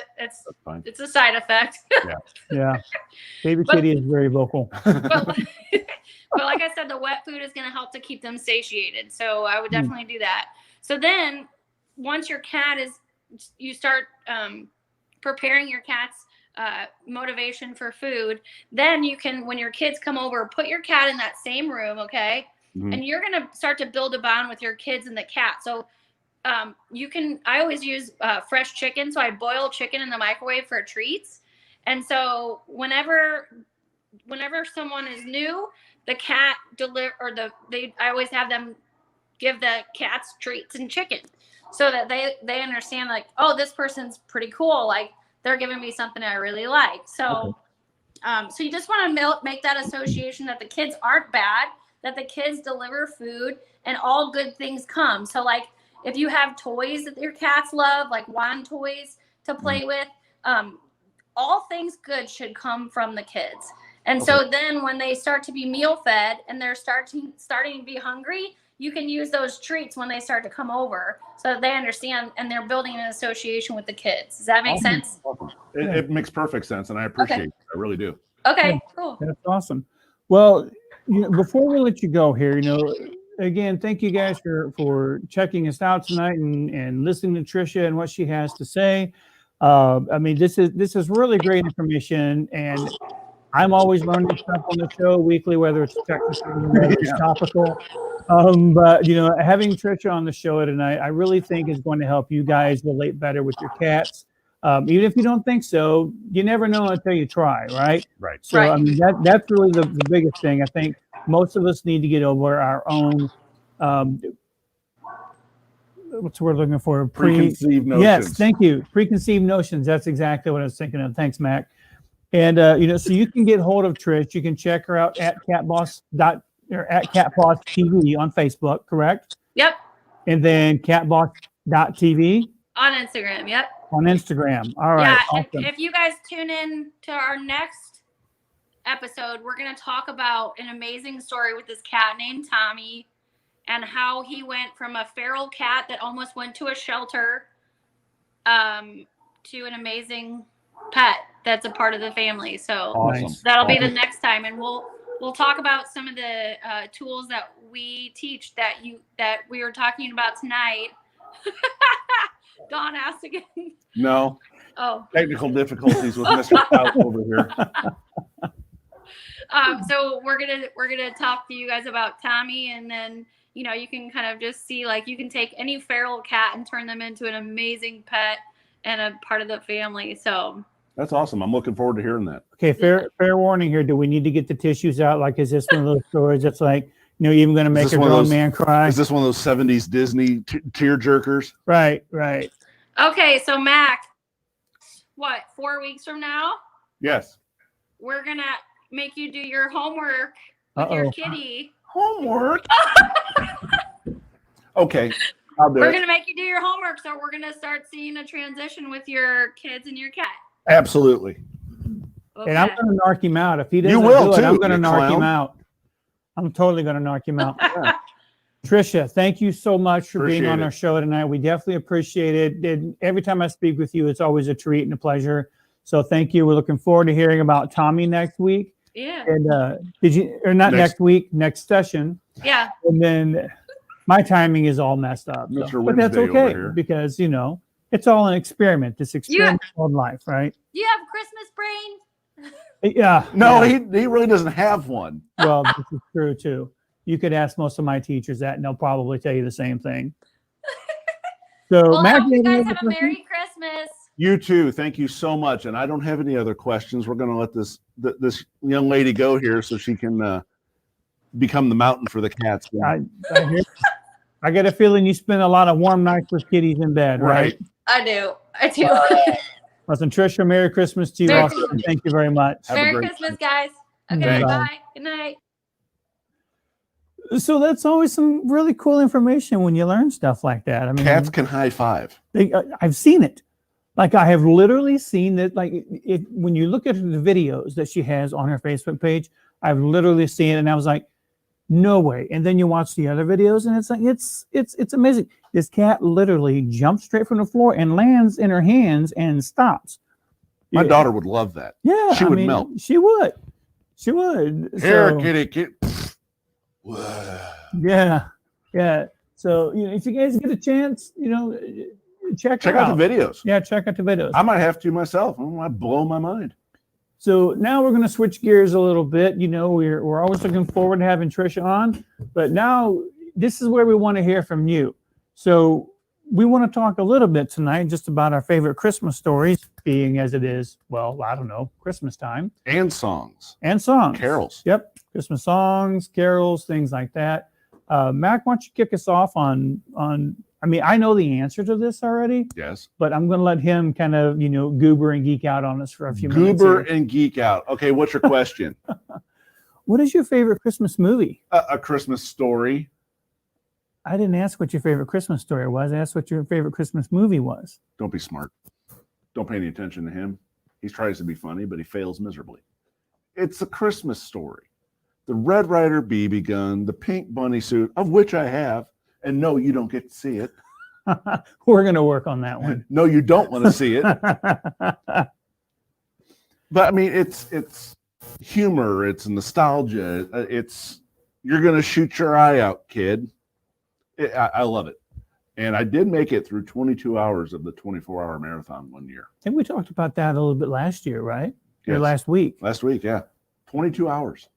fine. it's a side effect. Yeah. Baby But- kitty is very vocal. but, but like I said, the wet food is going to help to keep them satiated. So I would definitely do that. So then once your cat you start preparing your cat's motivation for food, then you can, when your kids come over, put your cat in that same room, okay? Mhm. And you're going to start to build a bond with your kids and the cat. So I always use fresh chicken. So I boil chicken in the microwave for treats. And so whenever someone is new, the cat I always have them give the cats treats and chicken, so that they understand, like, oh, this person's pretty cool. Like, they're giving me something I really like. So, so you just want to make that association that the kids aren't bad, that the kids deliver food, and all good things come. So, like, if you have toys that your cats love, like wand toys to play with, all things good should come from the kids. And so then when they start to be meal fed and they're starting to be hungry, you can use those treats when they start to come over, so that they understand and they're building an association with the kids. Does that make sense? It makes perfect sense, and I appreciate it. I really do. Okay, cool. That's awesome. Well, before we let you go here, again, thank you guys for checking us out tonight and listening to Trisha and what she has to say. I mean, this is really great information, and I'm always learning stuff on the show weekly, whether it's technical, whether it's topical. But having Trisha on the show tonight, I really think is going to help you guys relate better with your cats. Even if you don't think so, you never know until you try, right? Right. So Right. I mean, that's really the biggest thing. I think most of us need to get over our own what's the word looking for? Preconceived notions. Yes, thank you. Preconceived notions. That's exactly what I was thinking of. Thanks, Mac. And so you can get hold of Trish. You can check her out at catboss.TV on Facebook, correct? Yep. And then catboss.tv On Instagram. Yep. on Instagram. All right. Yeah. Awesome. If you guys tune in to our next episode, we're going to talk about an amazing story with this cat named Tommy, and how he went from a feral cat that almost went to a shelter to an amazing pet that's a part of the family. So Awesome. Nice. that'll be the next time, and we'll talk about some of the tools that we teach that we were talking about tonight. Don asked again. No Oh, technical difficulties with Mr. Clout over here. so we're gonna talk to you guys about Tommy, and then you can kind of just see, like, you can take any feral cat and turn them into an amazing pet and a part of the family. So That's awesome. I'm looking forward to hearing that. Okay, fair warning here. Do we need to get the tissues out? Like, is this one of those stories that's like, even going to make this a one of grown those- man cry? Is this one of those 70s Disney tear jerkers? Right. okay, so Mac, what, 4 weeks from now, Yes. we're gonna make you do your homework with Uh-oh. your kitty. Homework. Okay, I'll do We're it. gonna make you do your homework, so we're gonna start seeing a transition with your kids and your cat. Absolutely. Okay. And I'm going to narc him out. If he doesn't will do it, I'm too, going to you narc him clown. out. I'm totally going to narc him out. Trisha, thank you so much for being Appreciate on it. our show tonight. We definitely appreciate it. And every time I speak with you, it's always a treat and a pleasure. So thank you. We're looking forward to hearing about Tommy next week. Yeah. And not next week, next session. Yeah. And then my timing is all messed up. Mr. But that's Wednesday over okay here. because, it's all an experiment. This experiment called life, right? You have Christmas brain? Yeah. No, yeah. he really doesn't have one. Well, this is true too. You could ask most of my teachers that, and they'll probably tell you the same thing. So, Well, I Matt, hope do you you have guys any have a other Merry Christmas. You too. Thank you so much. And I don't have any other questions. We're going to let this young lady go here so she can become the mountain for the cats. questions? I get a feeling you spend a lot of warm nights with kitties in bed, right? I do. Listen, Trisha, Merry Christmas to you Merry also. Christmas. Thank you very much. Have a Merry great Christmas, guys. Okay, Thanks. bye. Good night. So that's always some really cool information when you learn stuff like that. I mean, Cats can high five. I've seen it. Like, I have literally seen that. Like, when you look at the videos that she has on her Facebook page, I've literally seen it, and I was like, No way. And then you watch the other videos, and it's like it's amazing. This cat literally jumps straight from the floor and lands in her hands and stops. My daughter would love that. Yeah, She would melt. She would. She would. Here, So, kitty. yeah, yeah. So if you guys get a chance, check her Out the videos. Yeah, check out the videos. I might have to myself. I might blow my mind. So now we're going to switch gears a little bit. We're always looking forward to having Trisha on, but now this is where we want to hear from you. So we want to talk a little bit tonight just about our favorite Christmas stories, being as it is, well, I don't know, Christmas time. And songs. Carols. Yep. Christmas songs, carols, things like that. Mac, why don't you kick us off on I know the answer to this already. Yes. But I'm going to let him kind of, goober and geek out on us for a few minutes. Goober and geek out. Okay, what's your question? What is your favorite Christmas movie? A Christmas Story. I didn't ask what your favorite Christmas story was. I asked what your favorite Christmas movie was. Don't be smart. Don't pay any attention to him. He tries to be funny, but he fails miserably. It's A Christmas Story. The Red Ryder BB gun, the pink bunny suit, of which I have. And no, you don't get to see it. We're going to work on that one. No, you don't want to see it. But it's humor. It's nostalgia. You're going to shoot your eye out, kid. I love it. And I did make it through 22 hours of the 24-hour marathon one year. I think we talked about that a little bit last year, right? Or Yes. last week. Last week, yeah. 22 hours.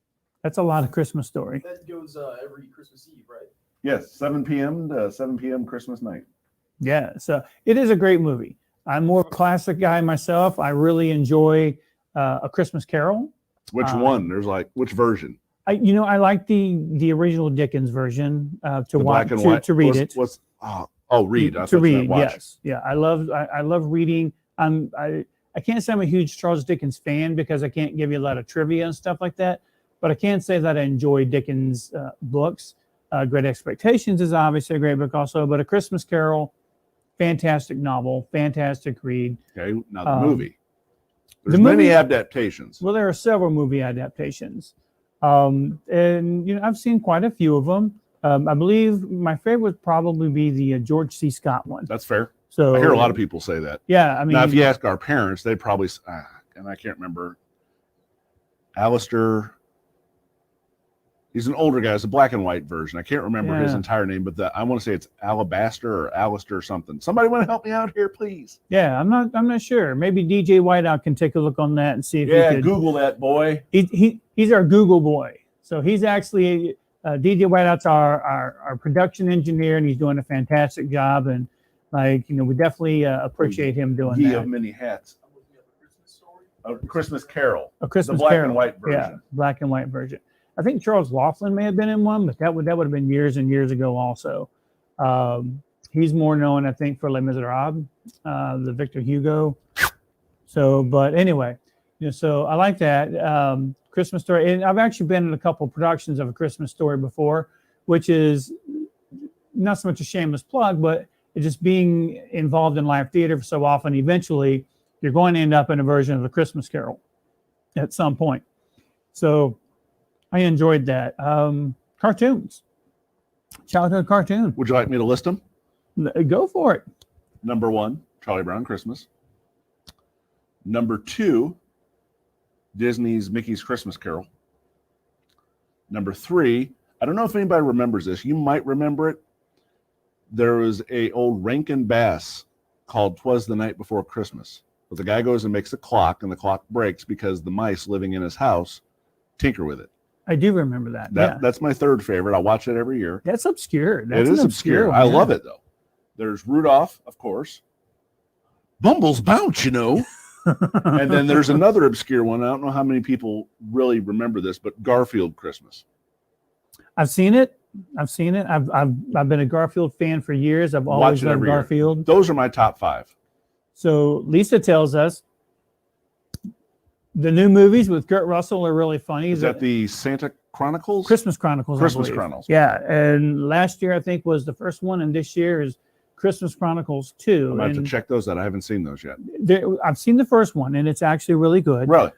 That's a lot of Christmas story. That goes every Christmas Eve, right? Yes, 7 p.m. to 7 p.m. Christmas night. Yeah, so it is a great movie. I'm more of a classic guy myself. I really enjoy A Christmas Carol. Which one? There's which version? I like the original Dickens version to The watch black and white. to read it. Read. I To thought you read, meant watch. yes, yeah. I love reading. I can't say I'm a huge Charles Dickens fan because I can't give you a lot of trivia and stuff like that. But I can say that I enjoy Dickens books. Great Expectations is obviously a great book also, but A Christmas Carol, fantastic novel, fantastic read. Okay, now the movie. There's the movie- many adaptations. Well, there are several movie adaptations. And I've seen quite a few of them. I believe my favorite would probably be the George C. Scott one. That's fair. So I hear a lot of people say that. Yeah, I mean, Now, if you ask our parents, they'd probably, and I can't remember, Alistair. He's an older guy. It's a black and white version. I can't remember his Yeah. entire name, but I want to say it's Alabaster or Alistair or something. Somebody want to help me out here, please? yeah, I'm not sure. Maybe DJ Whiteout can take a look on that and see if Yeah, he could. Google that, boy. He's our Google boy. So he's actually DJ Whiteout's our production engineer, and he's doing a fantastic job. And we definitely appreciate him doing He that. of many hats. I'm looking at the Christmas Story. A Christmas Carol. A Christmas the black Carol. and white version. Yeah, black and white version. I think Charles Laughlin may have been in one, but that would have been years and years ago also. He's more known, I think, for Les Miserables, the Victor Hugo. So, but anyway, so I like that. Christmas Story. And I've actually been in a couple productions of A Christmas Story before, which is not so much a shameless plug, but just being involved in live theater so often, eventually you're going to end up in a version of A Christmas Carol at some point. So I enjoyed that. Cartoons, childhood cartoon. Would you like me to list them? Go for it. Number 1, Charlie Brown Christmas. Number 2, Disney's Mickey's Christmas Carol. Number 3, I don't know if anybody remembers this. You might remember it. There was a old Rankin Bass called 'Twas the Night Before Christmas. But the guy goes and makes a clock, and the clock breaks because the mice living in his house tinker with it. I do remember that. Yeah, That's my third favorite. I watch it every year. that's obscure. It That's is an obscure. one, I yeah. love it, though. There's Rudolph, of course. Bumble's Bounce, And then there's another obscure one. I don't know how many people really remember this, but Garfield Christmas. I've seen it. I've been a Garfield fan for years. I've always Watch it loved every year. Garfield. Those are my top 5. So Lisa tells us the new movies with Kurt Russell are really funny. Is that the Santa Chronicles? Christmas Chronicles? I Christmas believe. Chronicles. Yeah, and last year I think was the first one, and this year is Christmas Chronicles 2. I'm going to have And to check those out. I haven't seen those yet. I've seen the first one, and it's actually really good. Really?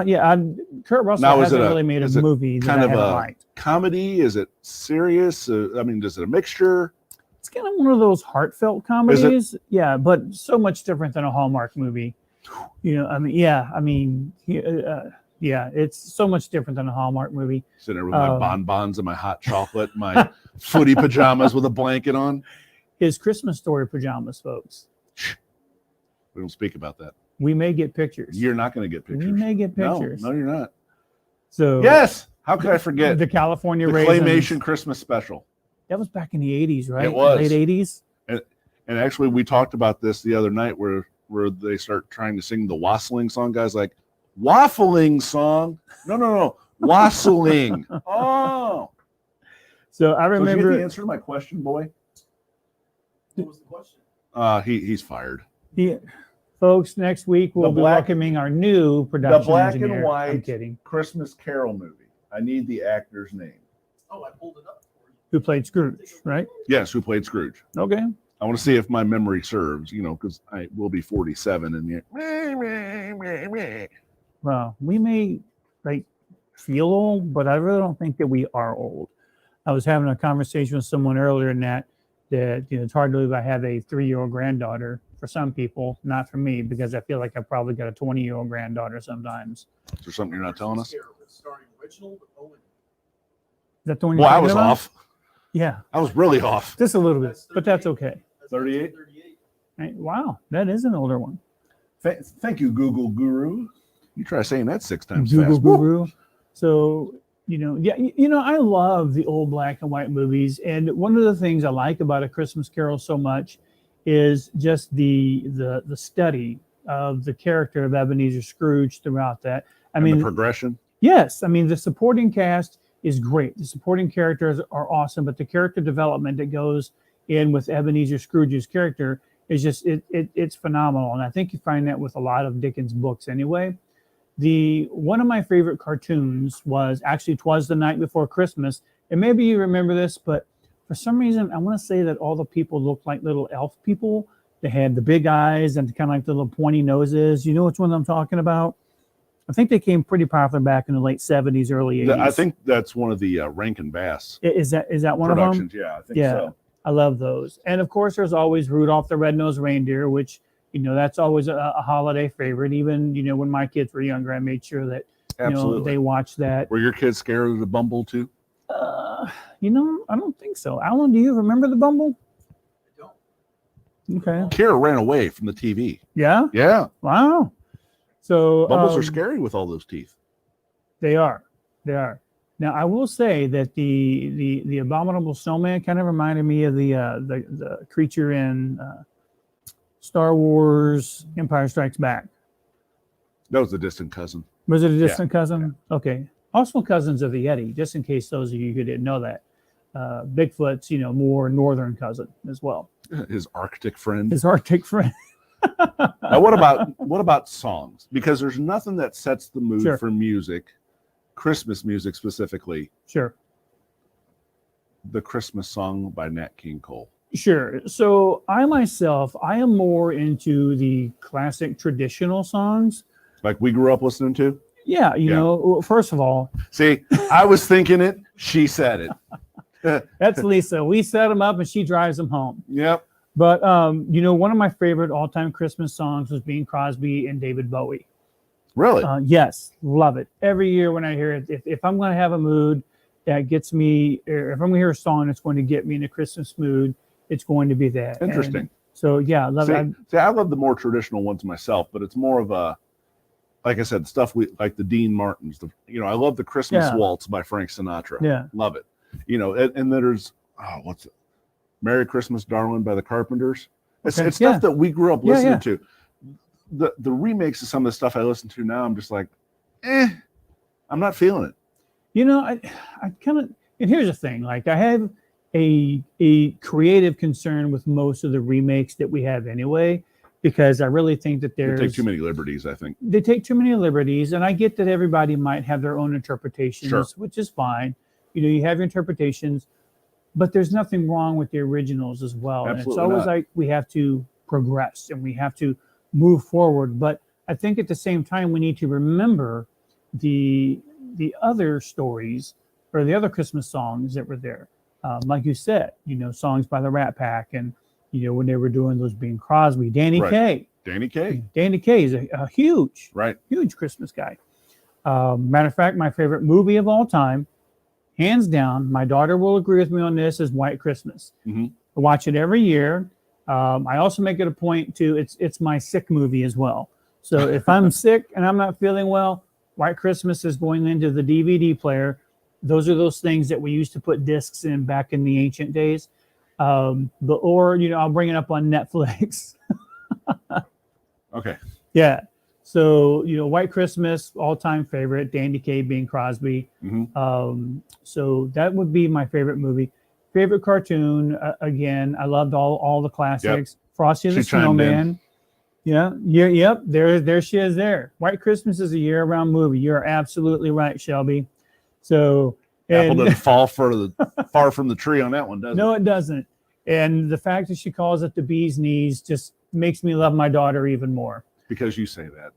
Yeah, Kurt Russell Now, is hasn't it a- really made a is it movie that kind I of haven't a- liked. Comedy? Is it serious? I mean, is it a mixture? It's kind of one of those heartfelt comedies. Yeah, but so much different than a Hallmark movie. Yeah, it's so much different than a Hallmark movie. Sitting there with my bonbons and my hot chocolate, my footy pajamas with a blanket on. His Christmas Story pajamas, folks. We don't speak about that. We may get pictures. You're not going to get pictures. We may get pictures. No, you're not. So Yes. How could I forget the California the Raisins. Claymation Christmas special? That was back in the 80s, right? It was. Late 80s. And actually, we talked about this the other night where they start trying to sing the wassailing song. Guys like, waffling song? No. Wassailing. Oh. So I So did you get remember the answer to my question, boy? What was the question? He's fired. folks, next week we'll The be black- welcoming our new production black and engineer. I'm white- kidding. Christmas Carol movie. I need the actor's name. Oh, I pulled it up for you. Who played Scrooge, right? Yes, who played Scrooge? Okay. I want to see if my memory serves, because I will be 47 and yet. Well, we may feel old, but I really don't think that we are old. I was having a conversation with someone earlier in that it's hard to believe I have a 3-year-old granddaughter. For some people, not for me, because I feel like I've probably got a 20-year-old granddaughter sometimes. Is there something you're not telling us? Carol, starring Reginald Owen. Is that the one? Well, you're I talking was about? off. Yeah, I was really off. just a little bit, That's but that's 38. okay. That's 38? 38. Right? Wow, that is an older one. Thank you, Google Guru. You try saying that 6 times Google fast. Woo! Guru. So, I love the old black and white movies. And one of the things I like about A Christmas Carol so much is just the study of the character of Ebenezer Scrooge throughout that. I And mean, the progression. yes, I mean, the supporting cast is great. The supporting characters are awesome, but the character development that goes in with Ebenezer Scrooge's character is just, it's phenomenal. And I think you find that with a lot of Dickens books anyway. One of my favorite cartoons was actually 'Twas the Night Before Christmas. And maybe you remember this, but for some reason, I want to say that all the people looked like little elf people. They had the big eyes and kind of like the little pointy noses. You know which one I'm talking about? I think they came pretty popular back in the late 70s, early 80s. I think that's one of the Rankin Bass Is that one of them? productions. Yeah, I think Yeah. so. I love those. And of course, there's always Rudolph the Red-Nosed Reindeer, which, that's always a holiday favorite. Even, when my kids were younger, I made sure that, Absolutely. they watched that. Were your kids scared of the Bumble too? I don't think so. Alan, do you remember the Bumble? I don't. Okay. Kara ran away from the TV. Yeah. Yeah. Wow. So Bumbles are scary with all those teeth. They are. Now, I will say that the abominable snowman kind of reminded me of the creature in Star Wars Empire Strikes Back. That was a distant cousin. Was it a distant cousin? Okay. Also cousins of the Yeti, just in case those of you who didn't know that. Bigfoot's, more northern cousin as well. His Arctic friend. His Arctic friend. Now, what about songs? Because there's nothing that sets the mood Sure. for music, Christmas music specifically. Sure. The Christmas song by Nat King Cole. Sure. So I am more into the classic traditional songs. Like we grew up listening to. Yeah, first of all, See, I was thinking it. She said it. that's Lisa. We set them up and she drives them home. Yep. But one of my favorite all-time Christmas songs was Bing Crosby and David Bowie. Really? Yes, love it. Every year when I hear it, if I'm going to have a mood that gets me, or if I'm going to hear a song that's going to get me in a Christmas mood, it's going to be that. Interesting. And so yeah, I love it. See, I love the more traditional ones myself, but it's more of a, like I said, stuff like the Dean Martins. I love the Christmas Yeah. Waltz by Frank Sinatra. Yeah. Love it. And there's what's it? Merry Christmas, Darling by the Carpenters. It's Okay. stuff that we grew up Yeah, listening yeah. to. The remakes of some of the stuff I listen to now, I'm just like, I'm not feeling it. I kind of, and here's the thing, like I have a creative concern with most of the remakes that we have anyway, because I really think that They take too many liberties, I think. they take too many liberties, and I get that everybody might have their own interpretations, Sure. which is fine. You have your interpretations, but there's nothing wrong with the originals as well. And it's Absolutely always not. like we have to progress and we have to move forward. But I think at the same time we need to remember the other stories or the other Christmas songs that were there. Like you said, songs by the Rat Pack, and when they were doing those Bing Crosby, Danny Right. Kaye. Danny Kaye. Danny Kaye is a huge, Right. huge Christmas guy. Matter of fact, my favorite movie of all time, hands down, my daughter will agree with me on this, is White Christmas. Mhm. I watch it every year. I also make it a point to it's my sick movie as well. So if I'm sick and I'm not feeling well, White Christmas is going into the DVD player. Those are those things that we used to put discs in back in the ancient days. I'll bring it up on Netflix. Okay. Yeah. So, White Christmas, all-time favorite, Danny Kaye, Bing Crosby. Mhm. So that would be my favorite movie. Favorite cartoon, again, I loved all the classics. Frosty the She chimed in. Snowman. Yep. There she is there. White Christmas is a year-round movie. You're absolutely right, Shelby. So, Apple doesn't fall far from the tree on that one, does no, it? it doesn't. And the fact that she calls it the bee's knees just makes me love my daughter even more. Because you say that.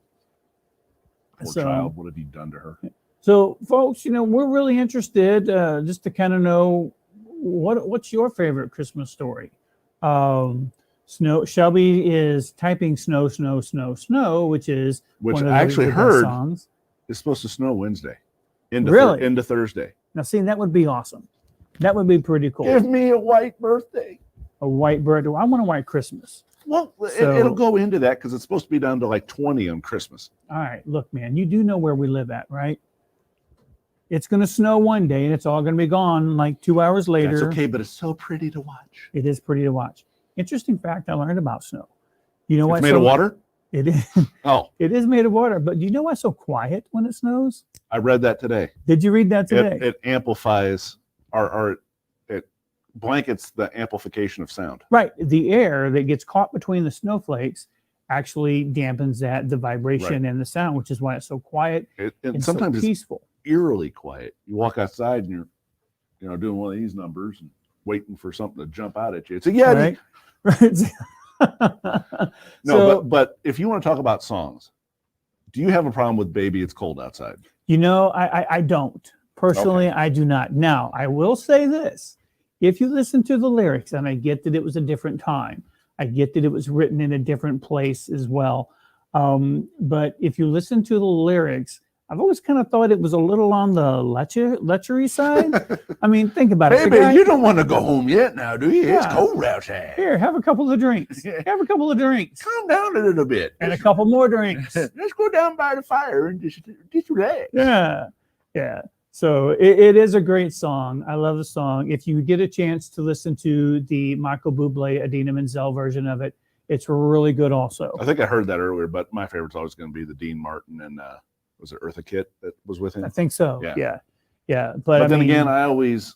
Poor So- child, what have you done to her? So, folks, we're really interested just to kind of know what's your favorite Christmas story. Shelby is typing snow, snow, snow, snow, which is Which one of I actually the best heard songs. it's supposed to snow Wednesday. Into Really? into Thursday. Now, see, that would be awesome. That would be pretty cool. Give me a white birthday. A white bird. I want a white Christmas. Well, So- it'll go into that because it's supposed to be down to like 20 on Christmas. All right, look, man, you do know where we live at, right? It's going to snow one day and it's all going to be gone like 2 hours later. That's okay, but it's so pretty to watch. It is pretty to watch. Interesting fact I learned about snow. You know It's why? made of water? It is. Oh, It is made of water. But do you know why it's so quiet when it snows? I read that today. Did you read that today? It amplifies or it blankets the amplification of sound. Right. The air that gets caught between the snowflakes actually dampens the vibration and the sound, which is why it's so quiet And and sometimes so it's peaceful. eerily quiet. You walk outside and you're doing one of these numbers and waiting for something to jump out at you. It's a Yeti. Right. Right. No, So- but if you want to talk about songs, do you have a problem with "Baby It's Cold Outside"? I don't. Personally, I do not. Now, I will say this. If you listen to the lyrics, and I get that it was a different time, I get that it was written in a different place as well. But if you listen to the lyrics, I've always kind of thought it was a little on the lechery side. I mean, think about it. The Baby, guy- you don't want to go home yet now, do you? It's Yeah. cold outside. Here, have a couple of drinks. Yeah. Have a couple of drinks. Calm down a little bit. And a couple more drinks. Let's go down by the fire and just relax. Yeah. So it is a great song. I love the song. If you get a chance to listen to the Michael Bublé, Idina Menzel version of it, it's really good also. I think I heard that earlier, but my favorite's always going to be the Dean Martin and was it Eartha Kitt that was with him? I think so. Yeah. Yeah. But I then mean, again, I always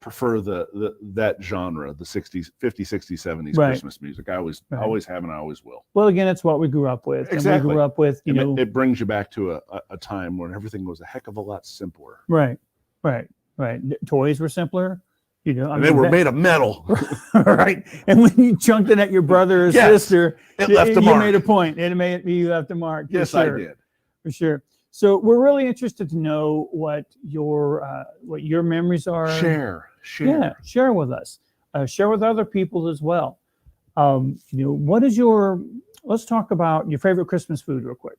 prefer that genre, the 60s, 50s, 60s, 70s Right. Christmas music. I always have and I always will. well, again, it's what we grew up with. And Exactly. we grew up with, And it brings you back to a time when everything was a heck of a lot simpler. right. Toys were simpler. And they were made of metal. right. And when you chunked it at your brother or Yes. sister, It left a you mark. made a point. You left a mark. for Yes, sure. I did. For sure. So we're really interested to know what your memories are. Share. Yeah, share with us. Share with other people as well. What is let's talk about your favorite Christmas food real quick.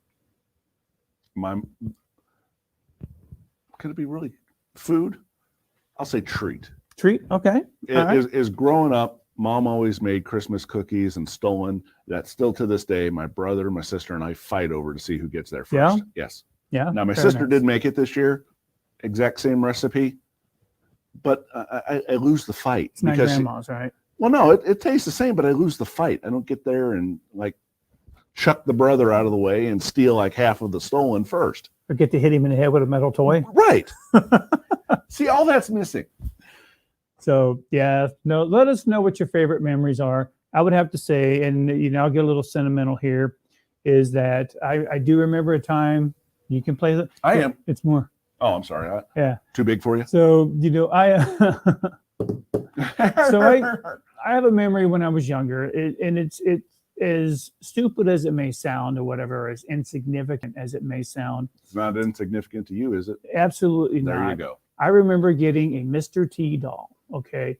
Could it be really food? I'll say treat. Treat? Okay. All right. Is growing up, Mom always made Christmas cookies and stolen. That still to this day, my brother, my sister, and I fight over to see who gets there first. Yeah? Yes. Yeah. Now my very sister nice. did make it this year, exact same recipe, but I lose the fight It's not because grandma's, right? well, no, it tastes the same, but I lose the fight. I don't get there and like chuck the brother out of the way and steal like half of the stolen first. Or get to hit him in the head with a metal toy. Right. See, all that's missing. So yeah, no. Let us know what your favorite memories are. I would have to say, and I'll get a little sentimental here, is that I do remember a time. You can play the. I am. It's more. Oh, I'm sorry. Yeah. Too big for you? So I. So I have a memory when I was younger, and as stupid as it may sound or whatever, as insignificant as it may sound, It's not insignificant to you, is it? absolutely There not. you go. I remember getting a Mr. T doll. Okay.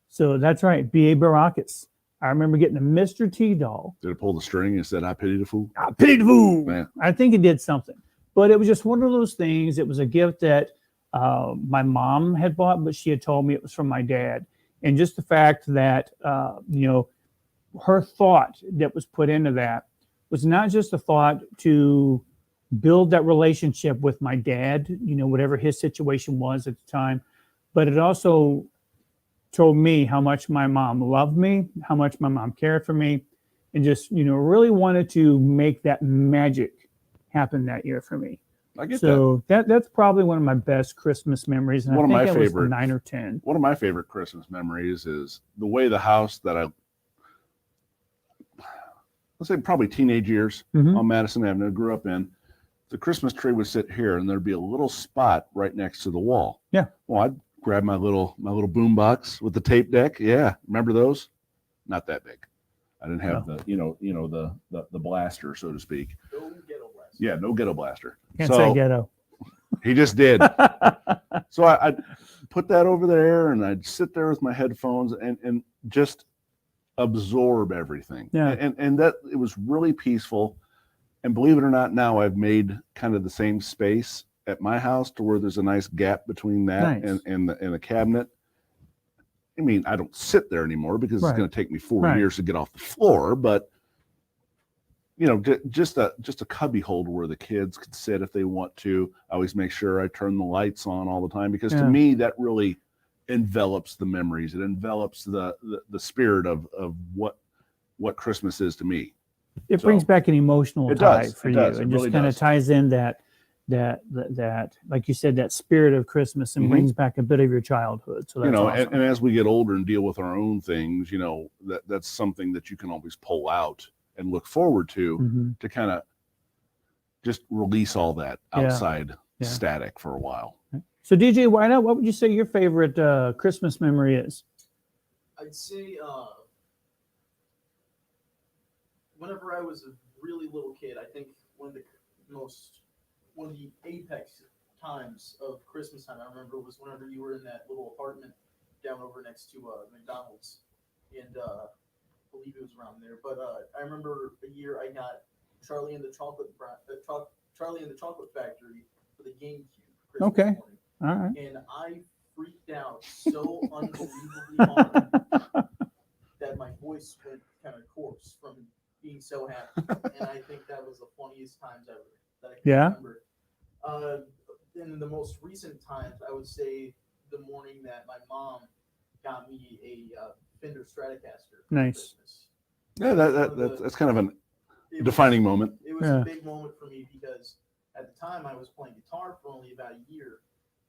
So that's right. B.A. Baracus. I remember getting a Mr. T doll. Did it pull the string and said, "I pity the fool"? I pity the fool. Man. I think it did something, but it was just one of those things. It was a gift that my mom had bought, but she had told me it was from my dad. And just the fact that, her thought that was put into that was not just a thought to build that relationship with my dad, whatever his situation was at the time, but it also told me how much my mom loved me, how much my mom cared for me, and just, really wanted to make that magic happen that year for me. I get that. So that's probably one of my best Christmas memories. And One of I think my it was favorite. 9 or 10. One of my favorite Christmas memories is the way the house that let's say probably teenage years Mhm. on Madison Avenue grew up in, the Christmas tree would sit here and there'd be a little spot right next to the wall. Yeah. Well, I'd grab my little boom box with the tape deck. Yeah. Remember those? Not that big. I didn't have the blaster, so to speak. Go ghetto blast. Yeah. No ghetto blaster. Can't So say ghetto. he just did. So I'd put that over there and I'd sit there with my headphones and just absorb everything. Yeah. And that it was really peaceful. And believe it or not, now I've made kind of the same space at my house to where there's a nice gap between that Nice. and the cabinet. I mean, I don't sit there anymore because Right. it's going to take me 4 Right. years to get off the floor, but just a cubby holder where the kids could sit if they want to. I always make sure I turn the lights on all the time because Yeah. to me that really envelops the memories. It envelops the spirit of what Christmas is to me. It So- brings back an emotional It tie does. for It you, does. It and just really kind of does. ties in that, like you said, that spirit of Christmas, and Mhm. brings back a bit of your childhood. So that's awesome. And as we get older and deal with our own things, that's something that you can always pull out and look forward to Mhm. to kind of just release all that Yeah. outside Yeah. static for a while. So DJ Whiteout, what would you say your favorite Christmas memory is? I'd say whenever I was a really little kid, I think one of the apex times of Christmas time I remember was whenever you were in that little apartment down over next to McDonald's, and I believe it was around there. But I remember a year I got Charlie and the Chocolate Factory for the GameCube. Christmas Okay. morning. All right. And I freaked out so unbelievably hard that my voice went kind of hoarse from being so happy. And I think that was the funniest times ever that I can Yeah. remember. In the most recent times, I would say the morning that my mom got me a Fender Stratocaster for Nice. Christmas. Yeah, that's kind of a It was- defining moment. It was Yeah. a big moment for me because at the time I was playing guitar for only about a year,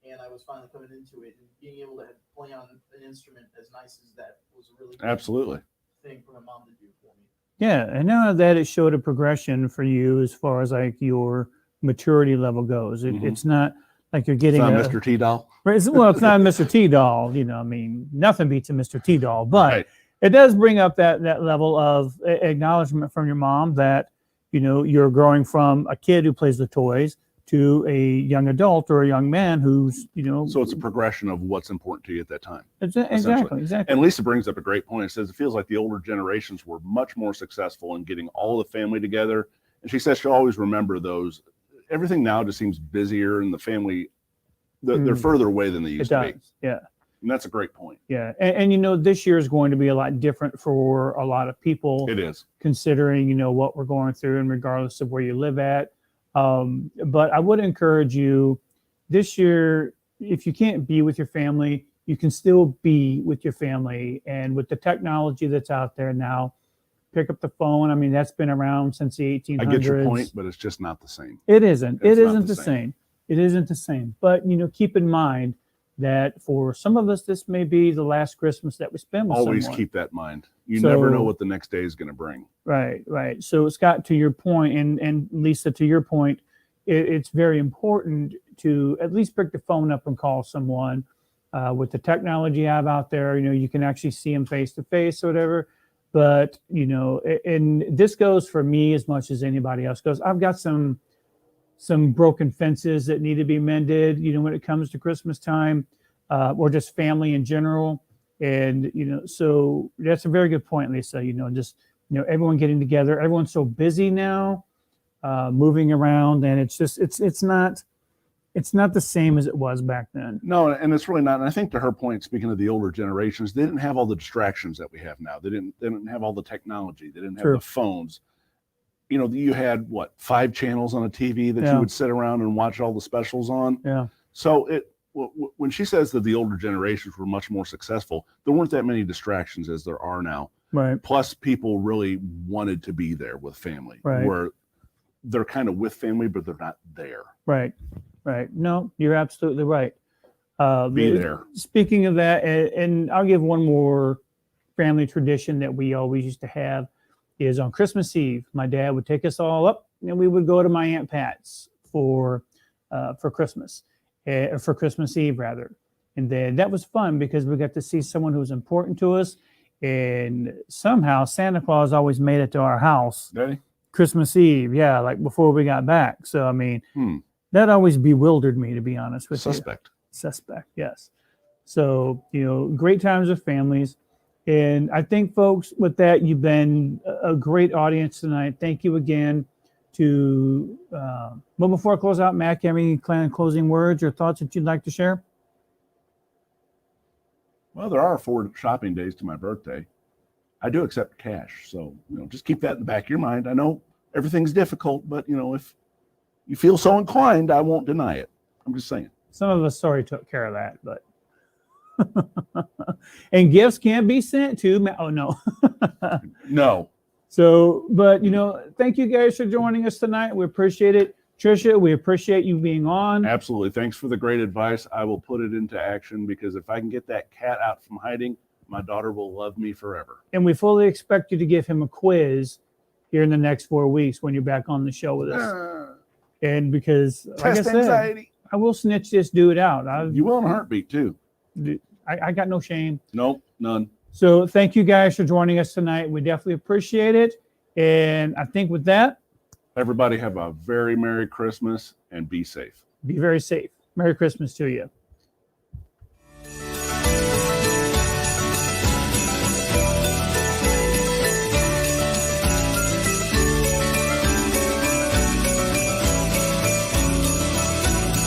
and I was finally coming into it, and being able to play on an instrument as nice as that was a really good Absolutely. thing for my mom to do for me. Yeah, and now that it showed a progression for you as far as like your maturity level goes. Mhm. It's not like you're It's getting not a Mr. T doll. Right, it's not a Mr. T doll. I mean, nothing beats a Mr. T doll, but Right. it does bring up that level of acknowledgement from your mom that you're growing from a kid who plays with toys to a young adult or a young man who's So it's a progression of what's important to you at that time. exactly. And Lisa brings up a great point. It says it feels like the older generations were much more successful in getting all the family together. And she says she'll always remember those. Everything now just seems busier, and the family, they're further away than they It used to be. does, yeah. And that's a great point. Yeah, and this year is going to be a lot different for a lot of people, It is. considering what we're going through, and regardless of where you live at. But I would encourage you this year, if you can't be with your family, you can still be with your family. And with the technology that's out there now, pick up the phone. I mean, that's been around since the 1800s. I get your point, but it's just not the same. It isn't. It's It not isn't the the same. It isn't the same. But keep in mind that for some of us, this may be the last Christmas that we spend with Always someone. keep that in mind. You So- never know what the next day is going to bring. Right. So Scott, to your point, and Lisa, to your point, it's very important to at least pick the phone up and call someone. With the technology you have out there, you can actually see them face to face or whatever. But, and this goes for me as much as anybody else goes. I've got some broken fences that need to be mended, when it comes to Christmas time, or just family in general. And, so that's a very good point, Lisa. Everyone getting together. Everyone's so busy now, moving around, and it's not the same as it was back then. No, and it's really not. And I think to her point, speaking of the older generations, they didn't have all the distractions that we have now. They didn't have all the technology. They didn't have the phones. You had 5 channels on a TV that you would sit around and watch all the specials on. Yeah. So when she says that the older generations were much more successful, there weren't that many distractions as there are now. Right. Plus, people really wanted to be there with family. Right. Where they're kind of with family, but they're not there. Right. Right. No, you're absolutely right. Be there. Speaking of that, and I'll give one more family tradition that we always used to have is on Christmas Eve. My dad would take us all up, and we would go to my Aunt Pat's for Christmas, for Christmas Eve rather. And then that was fun because we got to see someone who was important to us, and somehow Santa Claus always made it to our house. Did he? Christmas Eve, yeah, like before we got back. So I mean. That always bewildered me, to be honest with you. Suspect, yes. So, great times with families. And I think, folks, with that, you've been a great audience tonight. Thank you again but before I close out, Mac, you have any closing words or thoughts that you'd like to share? Well, there are 4 shopping days to my birthday. I do accept cash. So, just keep that in the back of your mind. I know everything's difficult, but, if you feel so inclined, I won't deny it. I'm just saying. Some of us already took care of that, but and gifts can be sent to. Oh no, no. So, but thank you guys for joining us tonight. We appreciate it, Trisha. We appreciate you being on. Absolutely. Thanks for the great advice. I will put it into action because if I can get that cat out from hiding, my daughter will love me forever. And we fully expect you to give him a quiz here in the next 4 weeks when you're back on the show with us. And because, like I said, anxiety. I will snitch this dude out. You will in a heartbeat, too. I got no shame. Nope, none. So thank you guys for joining us tonight. We definitely appreciate it. And I think with that, everybody have a very Merry Christmas and be safe. Be very safe. Merry Christmas to you.